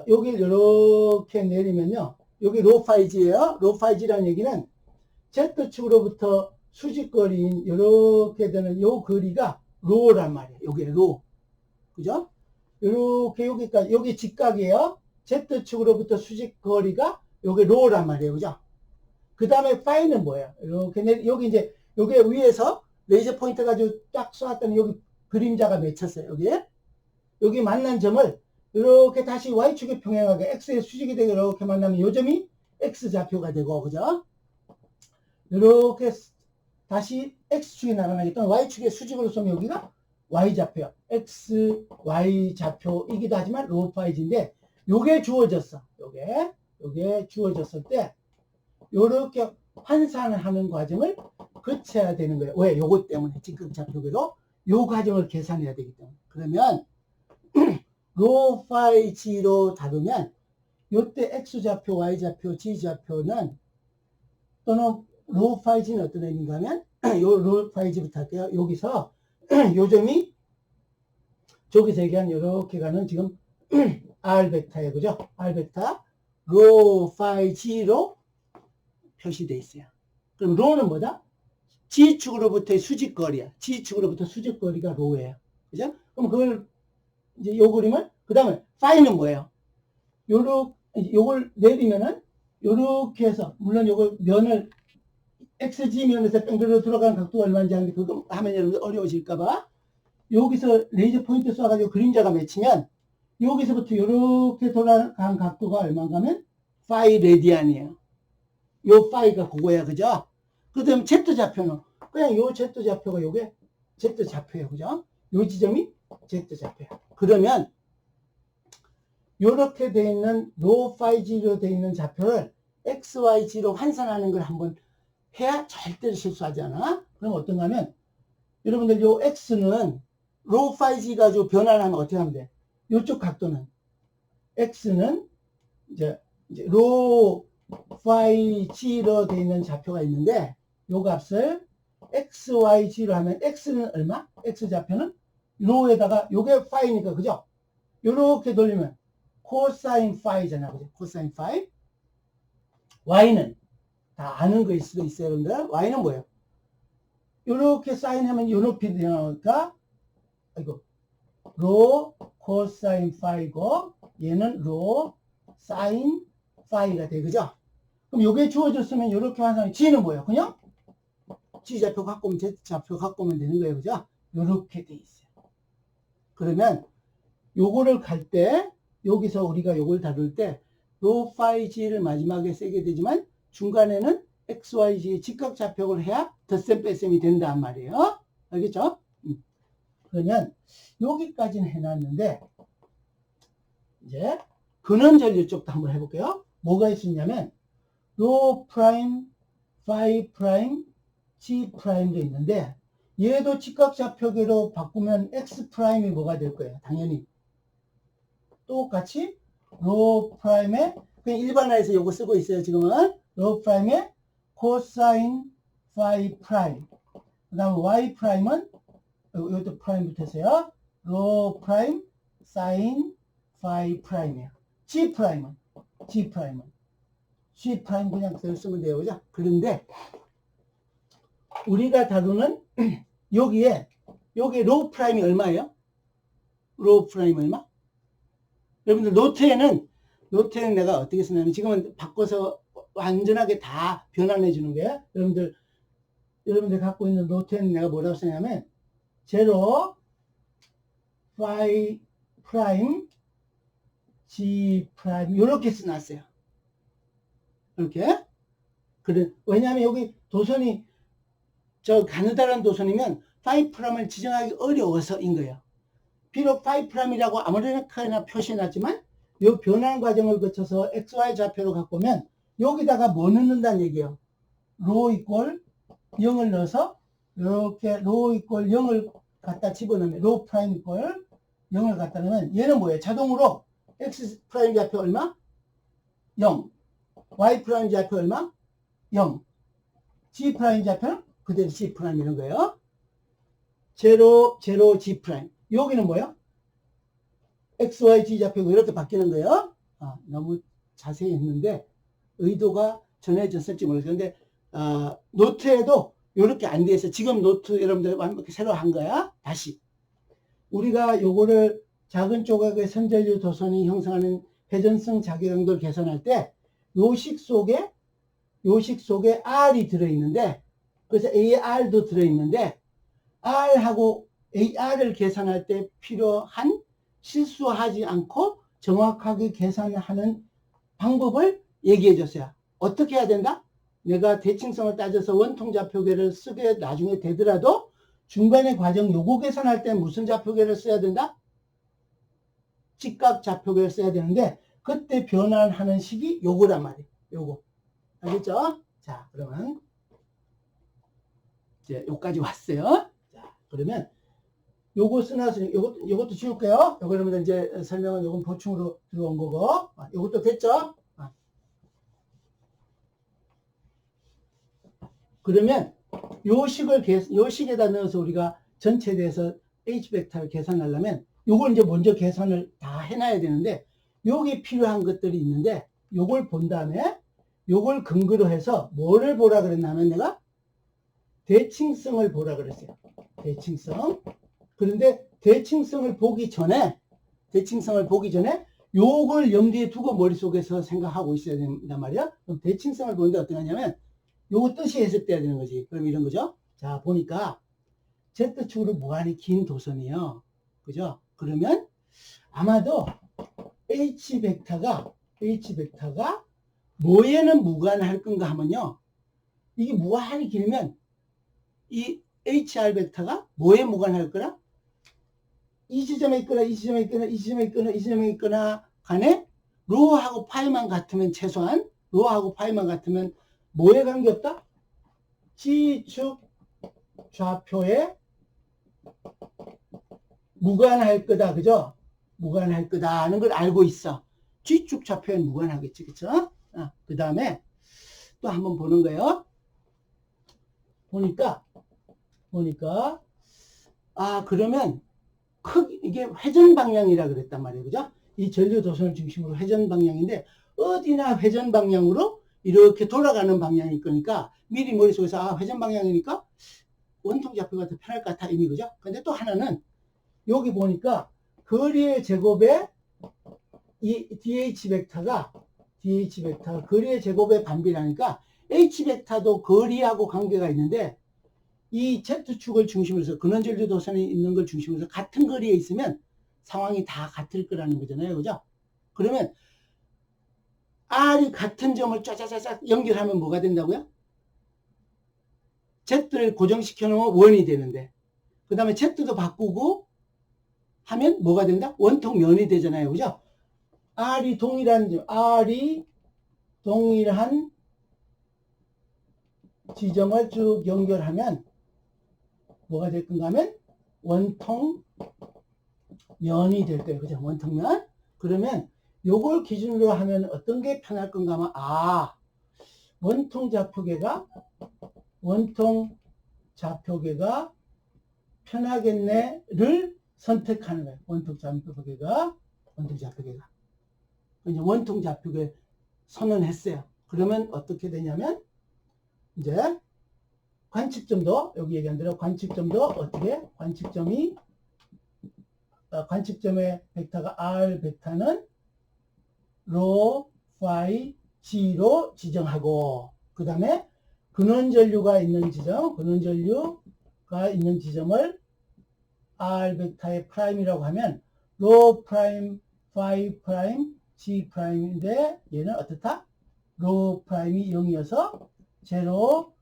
여기 이렇게 내리면요. 여기 로 파이지예요. 로 파이지라는 얘기는 Z축으로부터 수직거리인 이렇게 되는 요 거리가 로란 말이에요. 여기 로. 그죠? 이렇게 여기까지 여기 직각이에요. Z축으로부터 수직거리가 여기 로란 말이에요. 그죠? 그 다음에 파이는 뭐예요? 이렇게 여기 이제 여기 위에서 레이저 포인트 가지고 딱 쏘았더니 여기 그림자가 맺혔어요. 여기 만난 점을 이렇게 다시 Y축에 평행하게 X의 수직이 되게 이렇게 만나면 요 점이 X 좌표가 되고 그죠? 이렇게 다시 X축에 나가게 또는 Y축의 수직으로 쏘면 여기가 Y좌표야. X, Y 좌표이기도 하지만 로 파이지인데 요게 주어졌어. 요게 주어졌을 때 요렇게 환산을 하는 과정을 거쳐야 되는 거예요. 왜? 요것 때문에 직각 좌표계로 요 과정을 계산해야 되기 때문에. 그러면 로 파이 G로 다루면 요때 X좌표, Y좌표, G좌표는 또는 로 파이 G는 어떤 의미인가 하면 요 로 파이 G부터 할게요. 여기서 요 점이 저기서 얘기한 요렇게 가는 지금 R 벡터예요. 그죠? R 벡터 로 파이 G로 표시되어 있어요. 그럼 로는 뭐다? G축으로부터의 수직거리야. G축으로부터 수직거리가 로예요. 그죠? 그럼 그걸 이제 요 그림을 그 다음에 파이는 뭐예요? 요걸 내리면은 요렇게 해서 물론 요걸 면을 XG 면에서 뺑글로 들어가는 각도가 얼마인지 하는데 그거 하면 여러분 어려우실까봐 여기서 레이저 포인트 쏴가지고 그림자가 맺히면 여기서부터 요렇게 돌아간 각도가 얼마인가 하면 파이 레디안이에요. 요 파이가 그거야. 그죠? 그 다음 Z 좌표는 그냥 요 Z 좌표가 요게 Z 좌표예요. 그죠? 요 지점이 Z 좌표야. 그러면 요렇게 돼 있는 로 파이 G로 돼 있는 좌표를 XYG로 환산하는 걸 한번 해야 절대로 실수하지 않아. 그럼 어떤가 하면 여러분들 요 X는 로 파이 G 가지고 변환하면 어떻게 하면 돼? 요쪽 각도는 X는 이제 로 파이 G로 돼 있는 좌표가 있는데 요 값을 XYG로 하면 X는 얼마? X 좌표는 로에다가 요게 파이니까 그죠? 요렇게 돌리면 코사인 파이잖아. 그죠? 코사인 파이. Y는 다 아는 거일 수도 있어요. 여러분들. Y는 뭐예요? 요렇게 사인하면 요 높이 되니까 로 코사인 파이고 얘는 로 사인 파이가 돼. 그죠? 그럼 요게 주어졌으면 요렇게 환산이 G는 뭐예요? 그냥 G좌표 갖고 오면 Z좌표 갖고 오면 되는 거예요. 그죠? 요렇게 돼 있어요. 그러면 요거를 갈 때 여기서 우리가 요걸 다룰 때 로 파이 G를 마지막에 쓰게 되지만 중간에는 XYG의 직각 좌표를 해야 덧셈 뺄셈이 된단 말이에요. 알겠죠? 그러면 여기까지는 해놨는데 이제 근원전류 쪽도 한번 해볼게요. 뭐가 있었냐면 로 프라임, 파이 프라임, G 프라임도 있는데 얘도 직각 좌표계로 바꾸면 X 프라임이 뭐가 될 거예요? 당연히 똑같이 로 프라임에 그냥 일반화해서 요거 쓰고 있어요. 지금은 로 프라임에 코사인 파이 프라임 그 다음 Y 프라임은 이것도 프라임부터 해서요. 로 프라임 사인 파이 프라임이에요. G 프라임은 G 프라임 그냥 쓰면 돼요. 그죠? 그런데 우리가 다루는 여기에 로우 프라임이 얼마예요? 로우 프라임 얼마? 여러분들 노트에는 내가 어떻게 쓰냐면 지금은 바꿔서 완전하게 다 변환해 주는 거예요. 여러분들 갖고 있는 노트에는 내가 뭐라고 쓰냐면 0, phi 프라임, G 프라임 이렇게 써놨어요. 이렇게. 그래. 왜냐하면 여기 도선이 가느다란 도선이면 phi 프라임을 지정하기 어려워서인 거예요. 비록 phi 프라임이라고 아무렇게나 표시해놨지만 이 변환 과정을 거쳐서 XY 좌표로 갖고 오면 여기다가 뭐 넣는다는 얘기예요. 로 이꼴 0을 넣어서 이렇게 로 이꼴 0을 갖다 집어넣으면 로 프라임 이꼴 0을 갖다 넣으면 얘는 뭐예요? 자동으로 X 프라임 좌표 얼마? 0. Y 프라임 좌표 얼마? 0. G 프라임 좌표는 그대로 G 프라임 이런 거예요. 0, G 프라임. 여기는 뭐예요? X, Y, G 좌표고 이렇게 바뀌는 거예요. 너무 자세히 했는데 의도가 전해졌을지 모르겠는데 노트에도 이렇게 안 돼 있어요. 지금 노트 여러분들 완벽히 새로 한 거야. 다시 우리가 요거를 작은 조각의 선전류 도선이 형성하는 회전성 자기강도를 계산할 때 요식 속에 R이 들어있는데 그래서 AR도 들어있는데 R하고 AR을 계산할 때 필요한 실수하지 않고 정확하게 계산하는 방법을 얘기해 줬어요. 어떻게 해야 된다? 내가 대칭성을 따져서 원통 좌표계를 쓰게 나중에 되더라도 중간의 과정 요거 계산할 때 무슨 좌표계를 써야 된다? 직각 좌표계를 써야 되는데 그때 변환하는 식이 요거란 말이에요. 요거. 알겠죠? 자, 그러면 이제 요까지 왔어요. 자, 그러면 요거 써놨으니 요것도 지울게요. 요거 여러분들 이제 설명은 요건 보충으로 들어온 거고. 요것도 됐죠? 그러면 요 식에다 넣어서 우리가 전체에 대해서 H 벡터를 계산하려면 요걸 이제 먼저 계산을 다 해놔야 되는데 요게 필요한 것들이 있는데 요걸 본 다음에 요걸 근거로 해서 뭐를 보라 그랬냐면 내가 대칭성을 보라 그랬어요. 대칭성. 그런데 대칭성을 보기 전에 요걸 염두에 두고 머릿속에서 생각하고 있어야 된단 말이야. 그럼 대칭성을 보는데 어떻게 하냐면 요거 뜻이 해석돼야 되는 거지. 그럼 이런 거죠. 자, 보니까 Z축으로 무한히 긴 도선이요. 그죠? 그러면 아마도 H 벡터가 뭐에는 무관할 건가 하면요. 이게 무한히 길면 이 HR 벡터가 뭐에 무관할 거라? 이 지점에 있거나 이 지점에 있거나 이 지점에 있거나 이 지점에 있거나 간에 로하고 파이만 같으면 최소한 로하고 파이만 같으면 뭐에 관계없다? G축 좌표에 무관할 거다. 그죠? 무관할 거다 하는 걸 알고 있어. G축 좌표에 무관하겠지. 그쵸? 그 다음에 또 한번 보는 거예요. 보니까 그러면 이게 회전 방향이라 그랬단 말이에요. 그죠? 이 전류 도선을 중심으로 회전 방향인데 어디나 회전 방향으로 이렇게 돌아가는 방향일 거니까 미리 머릿속에서 회전 방향이니까 원통 좌표가 더 편할 것 같아 이미. 그죠? 근데 또 하나는 여기 보니까 거리의 제곱에 이 DH 벡터가 거리의 제곱에 반비례하니까 H 벡터도 거리하고 관계가 있는데 이 Z축을 중심으로 해서 근원전류 도선이 있는 걸 중심으로 해서 같은 거리에 있으면 상황이 다 같을 거라는 거잖아요. 그죠? 그러면 R이 같은 점을 짜자자자 연결하면 뭐가 된다고요? Z를 고정시켜 놓으면 원이 되는데 그 다음에 Z도 바꾸고 하면 뭐가 된다? 원통면이 되잖아요. 그죠? R이 동일한 지점을 쭉 연결하면 뭐가 될 건가 하면 원통면이 될 거예요. 그죠? 원통면. 그러면 요걸 기준으로 하면 어떤 게 편할 건가 하면 원통 좌표계가 편하겠네를 선택하는 거예요. 원통 좌표계가 이제 원통 좌표계 선언했어요. 그러면 어떻게 되냐면 이제 관측점도 여기 얘기한 대로 관측점도 어떻게 관측점의 벡터가 R 벡터는 로 파이 G로 지정하고 그 다음에 근원전류가 있는 지점을 R 벡터의 프라임이라고 하면 로 프라임 파이 프라임 G 프라임인데 얘는 어떻다? 로 프라임이 0이어서 제로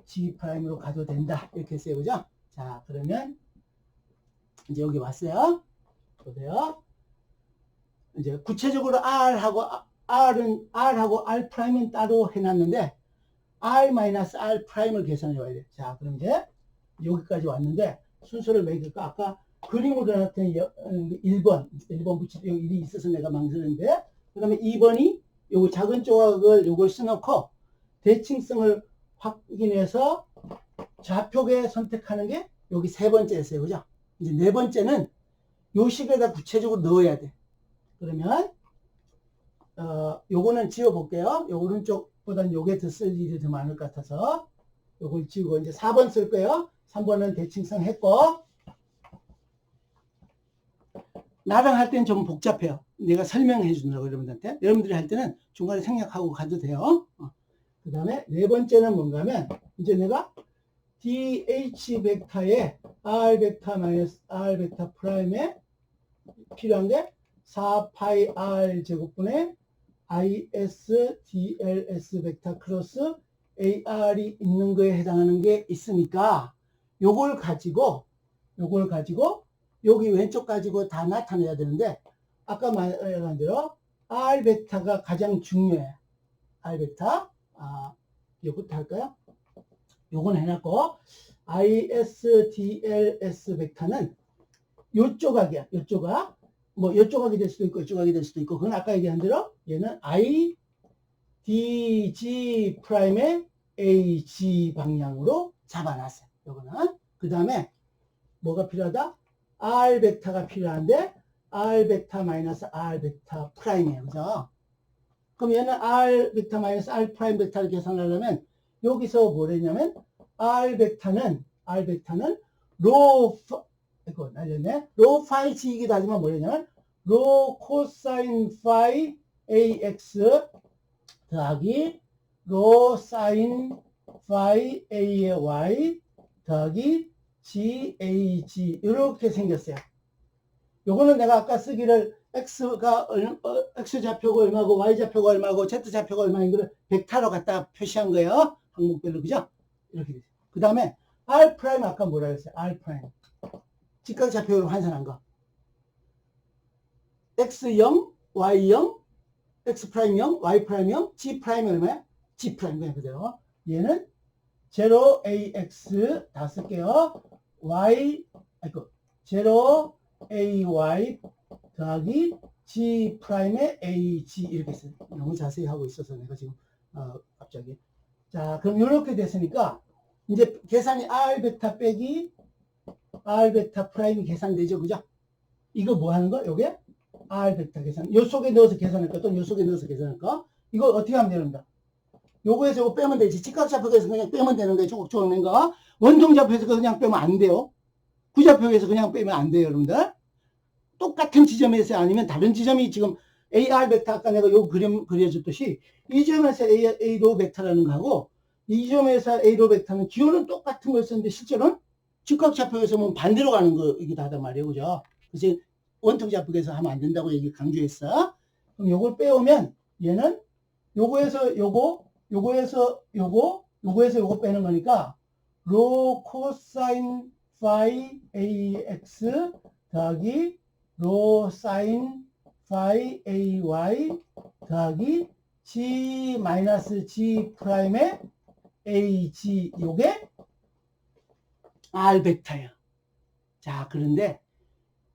G 프라임으로 가도 된다. 이렇게 써요. 그죠? 자, 그러면 이제 여기 왔어요. 보세요. 이제 구체적으로 R하고 R 프라임은 따로 해놨는데 R 프라임을 계산해 와야 돼. 자, 그럼 이제 여기까지 왔는데 순서를 매길까? 아까 그림으로 나타낸 1번 붙일 일이 있어서 내가 망설였는데 그 다음에 2번이 요거 작은 조각을 요걸 써놓고 대칭성을 확인해서 좌표계 선택하는 게 여기 세 번째였어요. 그죠? 이제 네 번째는 요 식에다 구체적으로 넣어야 돼. 그러면 요거는 지워볼게요. 요 오른쪽보다는 요게 더 쓸 일이 더 많을 것 같아서 요걸 지우고 이제 4번 쓸 거예요. 3번은 대칭성 했고 나랑 할 때는 좀 복잡해요. 내가 설명해 주느라고 여러분들한테. 여러분들이 할 때는 중간에 생략하고 가도 돼요. 그 다음에 네 번째는 뭔가 하면 이제 내가 DH 벡터에 R 벡터 마이너스 R 벡터 프라임에 필요한 게 4파이 R 제곱분의 IS DLS 벡터 크로스 AR이 있는 거에 해당하는 게 있으니까 요걸 가지고 여기 왼쪽 가지고 다 나타내야 되는데 아까 말한 대로 R 벡터가 가장 중요해. R 벡터 요것도 할까요? 요건 해놨고 ISDLS 벡터는 요 조각이야. 요 조각. 뭐 요 조각이 될 수도 있고 요 조각이 될 수도 있고 그건 아까 얘기한 대로 얘는 IDG 프라임의 AG 방향으로 잡아놨어요. 요거는. 그 다음에 뭐가 필요하다? R 벡터가 필요한데 R 벡터 마이너스 R 벡터 프라임이에요. 그죠? 그럼 얘는 R 벡터 마이너스 R 프라임 벡터를 계산하려면 여기서 뭐랬냐면 R 벡터는 로 파이 G이기도 하지만 뭐랬냐면 로 코사인 파이 AX 더하기 로 사인 파이 A의 Y 더하기 GAG 이렇게 생겼어요. 요거는 내가 아까 쓰기를 X 좌표가 얼마고 Y 좌표가 얼마고 Z 좌표가 얼마인 걸 벡터로 갖다 표시한 거예요. 항목별로. 그죠? 이렇게 됐어요. 그 다음에 R 프라임 아까 뭐라 그랬어요? R 프라임. 직각 좌표로 환산한 거. X0, Y0, X 프라임 0, Y 프라임 0, G 프라임 얼마야? G 프라임 그냥 그대로. 얘는 0AX 다 쓸게요. Y 0AY 더하기 G 프라임의 AG 이렇게 써요. 너무 자세히 하고 있어서 내가 지금 갑자기. 자, 그럼 이렇게 됐으니까 이제 계산이 R 벡터 빼기 R 벡터 프라임이 계산되죠. 그죠? 이거 뭐 하는 거? 요게 R 벡터 계산. 요 속에 넣어서 계산할 거, 또는 요 속에 넣어서 계산할 거. 이거 어떻게 하면 되는가? 요거에서 요거 빼면 되지. 직각좌표에서 그냥 빼면 되는 거예요. 조각조각 낸 거. 원통좌표에서 그냥 빼면 안 돼요. 구좌표에서 그냥 빼면 안 돼요, 여러분들. 똑같은 지점에서 아니면 다른 지점이 지금 AR 벡터 아까 내가 요 그림 그려줬듯이 이 점에서 A로 벡터라는 거하고 이 점에서 A로 벡터는 기호는 똑같은 걸 썼는데 실제로는 직각좌표에서 보면 반대로 가는 거 이기도 하단 말이에요. 그죠? 그래서 원통좌표에서 하면 안 된다고 얘기 강조했어. 그럼 요걸 빼오면 얘는 요거에서 요거 요거에서 빼는 거니까 로 코사인 파이 AX 더하기 로 사인 파이 AY 더하기 G 마이너스 G 프라임의 AG 요게 R 벡터야. 자, 그런데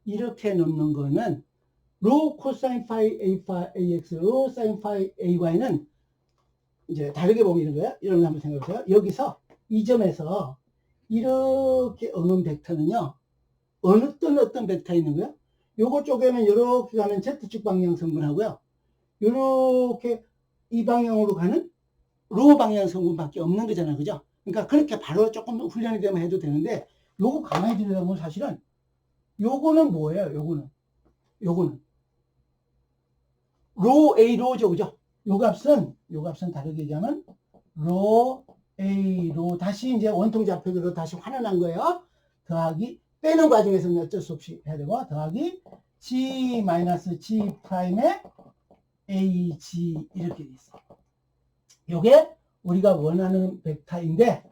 이렇게 놓는 거는 로 코사인 파이 AX 로 사인 파이 AY는 이제 다르게 보면 이런 거야. 이런 거 한번 생각해 보세요. 여기서 이 점에서 이렇게 오는 벡터는요. 어떤 벡터 있는 거야? 요거 쪼개면 이렇게 가면 Z축 방향 성분하고요. 요렇게 이 방향으로 가는 로 방향 성분밖에 없는 거잖아요. 그죠? 그러니까 그렇게 바로 조금 훈련이 되면 해도 되는데, 요거 가만히 들여다보면 사실은 요거는 뭐예요? 요거는 로 A 로죠. 그죠? 요 값은 다르게 얘기하면 로 A 로 다시 이제 원통 좌표기로 다시 환원한 거예요. 더하기 빼는 과정에서는 어쩔 수 없이 해야 되고, 더하기 G 마이너스 G 프라임의 AG 이렇게 돼 있어. 요게 우리가 원하는 벡터인데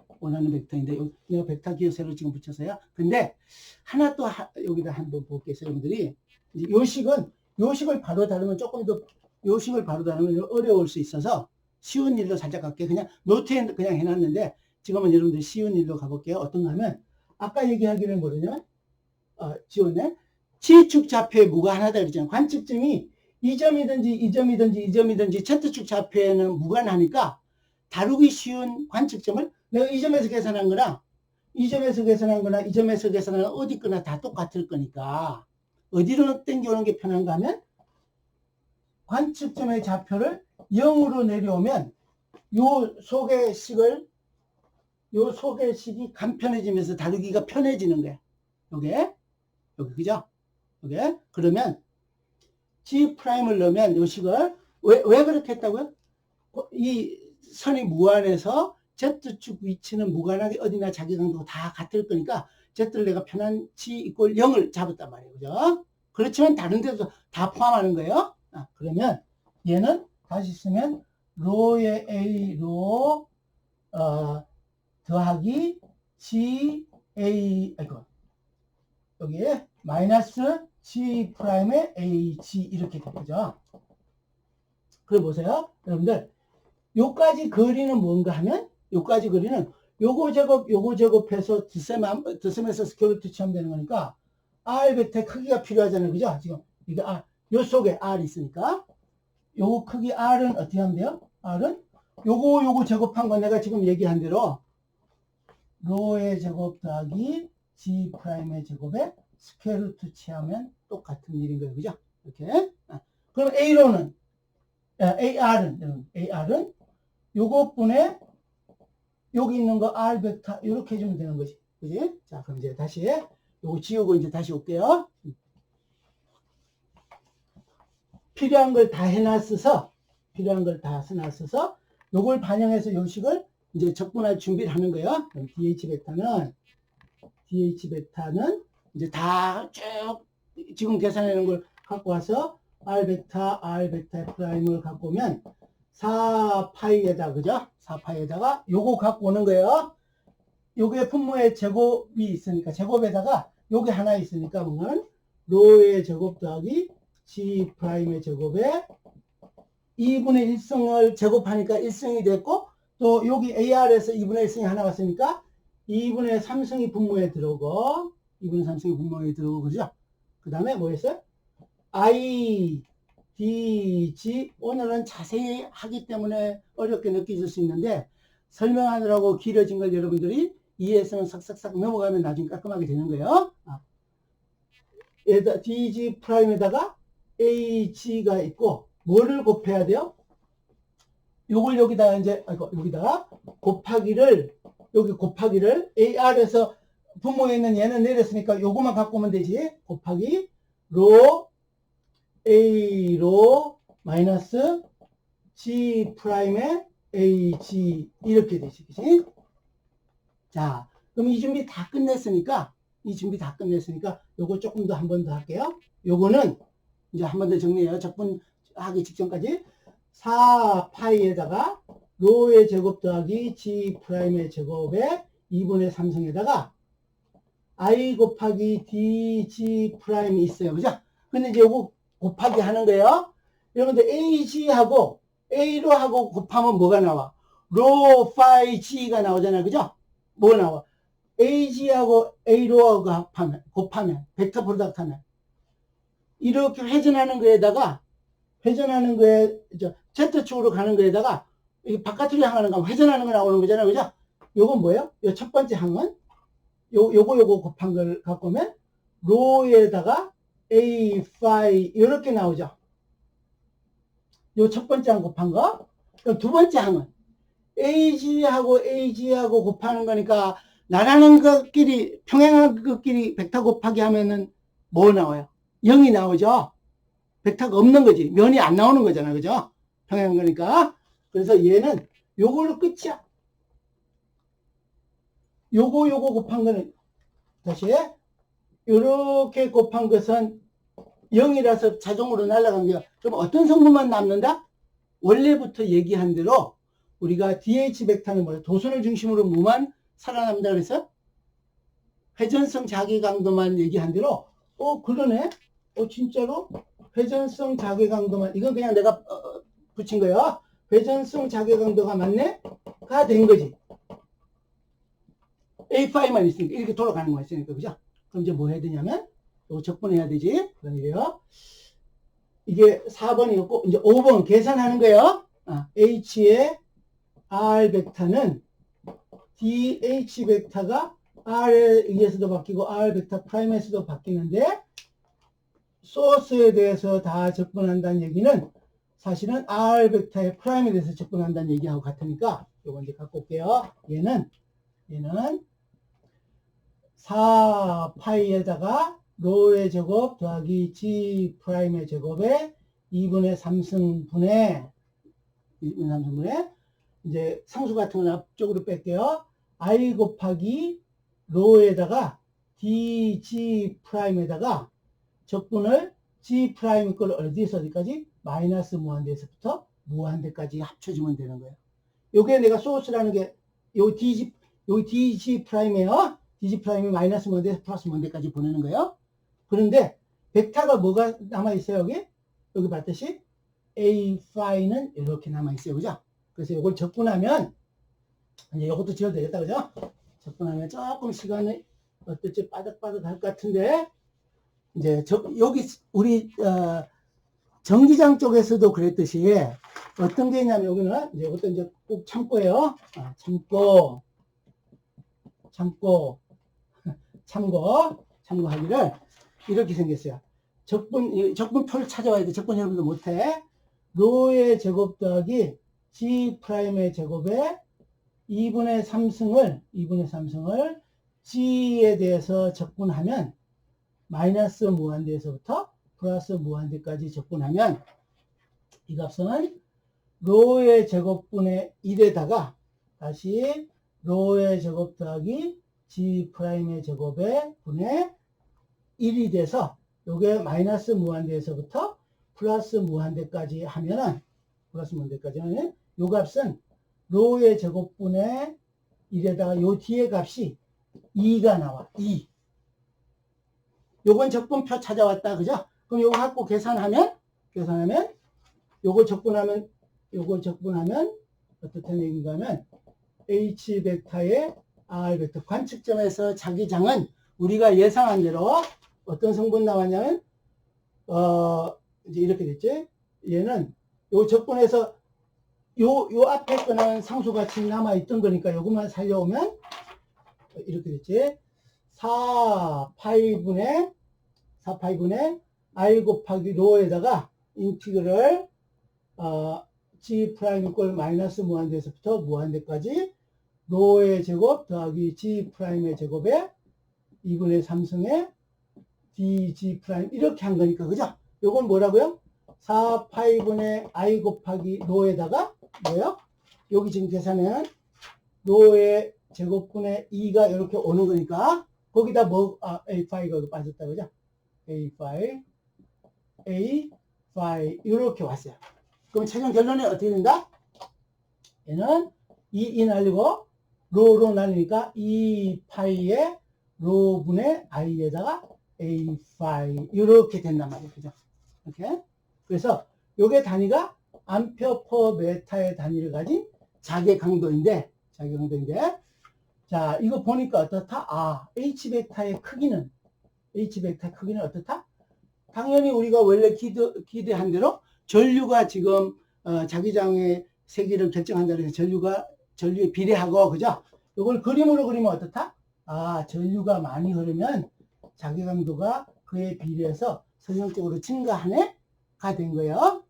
이거 벡터 기호세로 지금 붙였어요. 근데 하나 또 여기다 한번 볼게요. 여러분들이 요식을 바로 다루면 조금 더 요식을 바로 다루면 어려울 수 있어서 쉬운 일로 살짝 갈게요. 그냥 노트에 그냥 해놨는데 지금은 여러분들 쉬운 일로 가볼게요. 어떤가 하면 아까 얘기하기를 뭐냐면 지웠네. G축 좌표에 무가 하나다 그랬잖아요. 관측점이 이 점이든지 Z축 좌표에는 무관하니까 다루기 쉬운 관측점을 내가 이 점에서 계산한 거랑 이 점에서 계산한 거나 이 점에서 계산한 어디 거나 다 똑같을 거니까 어디로 땡겨오는 게 편한가 하면 관측점의 좌표를 0으로 내려오면 요 소개식이 간편해지면서 다루기가 편해지는 거야. 여기 그죠? 요게 그러면 G'을 넣으면 요 식을 왜 그렇게 했다고요? 이 선이 무한해서 Z축 위치는 무관하게 어디나 자기강도 다 같을 거니까 Z를 내가 편한 G 이꼴 0을 잡았단 말이에요. 그죠? 그렇지만 다른 데도 다 포함하는 거예요. 그러면 얘는 다시 쓰면 로의 A 로 더하기 G A 여기에 마이너스 G 프라임의 AG 이렇게 되죠. 그럼 보세요. 여러분들 요까지 거리는 뭔가 하면 요까지 거리는 요거 제곱해서 드셈에서 스퀘어루트 치면 되는 거니까 R 벡터의 크기가 필요하잖아요. 그죠? 지금 이게 요 속에 R이 있으니까 요거 크기 R은 어떻게 하면 돼요? R은 요거 제곱한 거 내가 지금 얘기한 대로 로의 제곱 더하기 G 프라임의 제곱에 스퀘어루트 취하면 똑같은 일인 거예요. 그죠? 이렇게. 그럼 AR은 요것분에 여기 있는 거 R 벡터 이렇게 해주면 되는 거지. 그지? 자, 그럼 이제 다시 요거 지우고 이제 다시 올게요. 필요한 걸 다 해놨어서 요걸 반영해서 요식을 이제 적분할 준비를 하는 거예요. 그럼 DH 베타는 이제 다 쭉 지금 계산하는 걸 갖고 와서 R 베타 프라임을 갖고 오면 4파이에다 그죠? 4파이에다가 요거 갖고 오는 거예요. 요게 분모의 제곱이 있으니까 제곱에다가 요게 하나 있으니까 뭔가는 로의 제곱 더하기 G 프라임의 제곱에 2분의 1승을 제곱하니까 1승이 됐고 또 여기 AR에서 2분의 1승이 하나 왔으니까 2분의 3승이 분모에 들어오고 2분의 3승이 분모에 들어오고 그죠? 그 다음에 뭐 했어요? I, D, G 오늘은 자세히 하기 때문에 어렵게 느껴질 수 있는데 설명하느라고 길어진 걸 여러분들이 이해해서는 싹싹싹 넘어가면 나중에 깔끔하게 되는 거예요. 얘다 DG 프라임에다가 AG가 있고 뭐를 곱해야 돼요? 요걸 여기다가 이제 여기다가 곱하기를 AR에서 분모에 있는 얘는 내렸으니까 요거만 갖고 오면 되지. 곱하기 로 A 로 마이너스 G 프라임의 AG 이렇게 되지. 그치? 자, 그럼 이 준비 다 끝냈으니까 요거 조금 더 한 번 더 할게요. 요거는 이제 한 번 더 정리해요. 적분하기 직전까지 4파이에다가 로의 제곱 더하기 G 프라임의 제곱에 2분의 3승에다가 I 곱하기 DG 프라임이 있어요. 그죠? 근데 이제 요거 곱하기 하는 거예요. 여러분들 AG하고 A로 하고 곱하면 뭐가 나와? 로 파이 G가 나오잖아요. 그죠? 뭐가 나와? AG하고 A로 곱하면 벡터 프로덕트 하면 이렇게 회전하는 거에 Z축으로 가는 거에다가 이게 바깥으로 향하는 거 회전하는 거 나오는 거잖아요. 그죠? 요건 뭐예요? 요 첫 번째 항은 요거 곱한 걸 갖고 오면 로에다가 A, 파이 이렇게 나오죠. 요 첫 번째 항 곱한 거. 그럼 두 번째 항은 AG하고 AG하고 곱하는 거니까 나라는 것끼리 평행한 것끼리 벡터 곱하기 하면은 뭐 나와요? 0이 나오죠. 벡터가 없는 거지. 면이 안 나오는 거잖아. 그죠? 평행한 거니까. 그래서 얘는 요걸로 끝이야. 요거 곱한 거는 다시 요렇게 곱한 것은 0이라서 자동으로 날아간 거야. 그럼 어떤 성분만 남는다? 원래부터 얘기한 대로 우리가 DH 벡터는 뭐야? 도선을 중심으로 뭐만 살아남는다 그래서 회전성 자기강도만 얘기한 대로 그러네. 진짜로 회전성 자기강도만 이건 그냥 내가 붙인 거야. 회전성 자기강도가 맞네? 가 된 거지. A5만 있으니까 이렇게 돌아가는 거가 있으니까 그죠? 그럼 이제 뭐 해야 되냐면 이거 적분해야 되지. 그런 일이에요. 이게 4번이었고 이제 5번 계산하는 거예요. H의 R 벡터는 DH 벡터가 R에 의해서도 바뀌고 R 벡터 프라임에서도 바뀌는데 소스에 대해서 다 접근한다는 얘기는 사실은 R 벡터의 프라임에 대해서 접근한다는 얘기하고 같으니까 이거 이제 갖고 올게요. 얘는 4파이에다가 로의 제곱 더하기 G 프라임의 제곱에 2분의 3승분의 이제 상수 같은 건 앞쪽으로 뺄게요. I 곱하기 로에다가 DG 프라임에다가 적분을 G 프라임 걸 어디에서 어디까지? 마이너스 무한대에서부터 무한대까지 합쳐주면 되는 거예요. 요게 내가 소스라는 게 요 DG 프라임이에요. DG 프라임이 마이너스 무한대에서 플러스 무한대까지 보내는 거예요. 그런데 벡터가 뭐가 남아있어요, 여기? 여기 봤듯이 A 파이는 이렇게 남아있어요. 그죠? 그래서 이걸 적분하면 이제 이것도 지어도 되겠다. 그죠? 적분하면 조금 시간이 어떨지 빠득빠득 할 것 같은데 이제 여기 우리 전기장 쪽에서도 그랬듯이 어떤 게 있냐면 여기는 이제 이것도 이제 꼭 참고예요. 참고하기를 이렇게 생겼어요. 적분표를 찾아와야 돼. 적분 여러분들 못해. 로의 제곱 더하기 G 프라임의 제곱에 2분의 3승을 G에 대해서 적분하면 마이너스 무한대에서부터 플러스 무한대까지 적분하면 이 값은 로의 제곱분의 1에다가 다시 로의 제곱 더하기 G 프라임의 제곱에 분의 1이 돼서 요게 마이너스 무한대에서부터 플러스 무한대까지 하면은 요 값은 로의 제곱분의 1에다가 요 뒤에 값이 2가 나와. 2. 요건 적분표 찾아왔다. 그죠? 그럼 요거 갖고 계산하면 요거 적분하면 어떻게 얘기인가 하면 H 벡터의 R 벡터 관측점에서 자기장은 우리가 예상한 대로 어떤 성분 나왔냐면 이제 이렇게 됐지. 얘는 요 적분해서 요 앞에 거는 상수같이 남아있던 거니까 요것만 살려오면 이렇게 됐지. 4파이분의 I 곱하기 로에다가 인티그럴 G 프라임 이꼴 마이너스 무한대에서부터 무한대까지 로의 제곱 더하기 G 프라임의 제곱에 2분의 3승의 DG 프라임 이렇게 한 거니까 그죠? 요건 뭐라고요? 4파이분의 I 곱하기 로에다가 뭐예요? 여기 지금 계산은 로의 제곱분의 2가 이렇게 오는 거니까 거기다 A5가 빠졌다 그죠? A5 이렇게 왔어요. 그럼 최종 결론이 어떻게 된다? 얘는 2 날리고 로로 날리니까 2파이의 로분의 i에다가 A5 이렇게 된단 말이에요. 그죠? 이렇게. 그래서 요게 단위가 암페어 퍼 메타의 단위를 가진 자개 강도인데 자, 이거 보니까 어떻다? H 벡터의 크기는 어떻다? 당연히 우리가 원래 기대한 대로 전류가 지금 자기장의 세기를 결정한다고 해서 전류에 비례하고 그죠? 이걸 그림으로 그리면 어떻다? 전류가 많이 흐르면 자기강도가 그에 비례해서 선형적으로 증가하네? 가 된 거예요.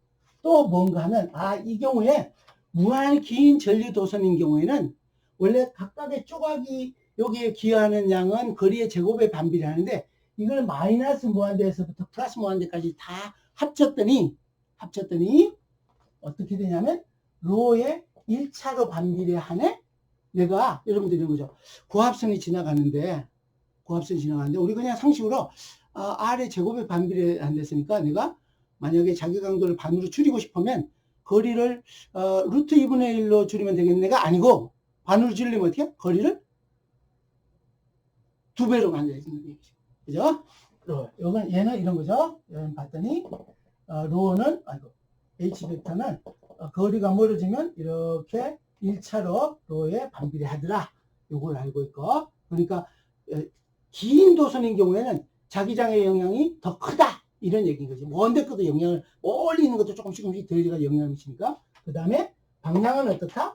또 뭔가 하면 이 경우에 무한 긴 전류 도선인 경우에는 원래 각각의 조각이 여기에 기여하는 양은 거리의 제곱에 반비례하는데 이걸 마이너스 무한대에서부터 플러스 무한대까지 다 합쳤더니 어떻게 되냐면 로에 1차로 반비례하네. 내가 여러분들 이런 거죠. 고합선이 지나가는데 우리 그냥 상식으로 R의 제곱에 반비례한댔으니까 내가 만약에 자기 강도를 반으로 줄이고 싶으면 거리를 루트 2분의 1로 줄이면 되겠네가 아니고 반으로 줄이려면 어떻게? 거리를 2배로 만들어진다는 얘기죠. 그죠? 얘는 이런 거죠. 여기 봤더니 로는 H 벡터는 거리가 멀어지면 이렇게 1차로 로에 반비례하더라. 요걸 알고 있고, 그러니까 긴 도선인 경우에는 자기장의 영향이 더 크다 이런 얘기인 거지. 먼데 것도 영향을, 멀리 있는 것도 조금씩 덜리가 영향을 미치니까. 그 다음에 방향은 어떻다?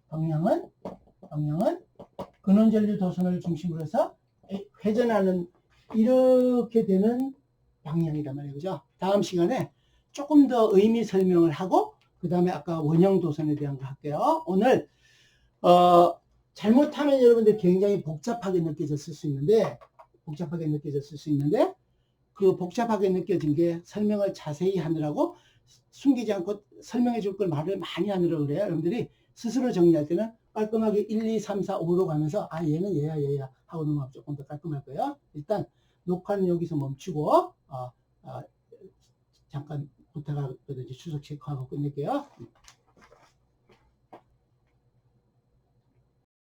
방향은 근원전류 도선을 중심으로 해서 회전하는 이렇게 되는 방향이란 말이에요. 그죠? 다음 시간에 조금 더 의미 설명을 하고 그 다음에 아까 원형 도선에 대한 거 할게요. 오늘 잘못하면 여러분들 굉장히 복잡하게 느껴졌을 수 있는데 그 복잡하게 느껴진 게 설명을 자세히 하느라고 숨기지 않고 설명해 줄 걸 말을 많이 하느라고 그래요. 여러분들이 스스로 정리할 때는 깔끔하게 1, 2, 3, 4, 5로 가면서 얘는 얘야 하고 넘어가면 조금 더 깔끔할 거예요. 일단 녹화는 여기서 멈추고 잠깐 부탁하든지 추석 체크하고 끝낼게요.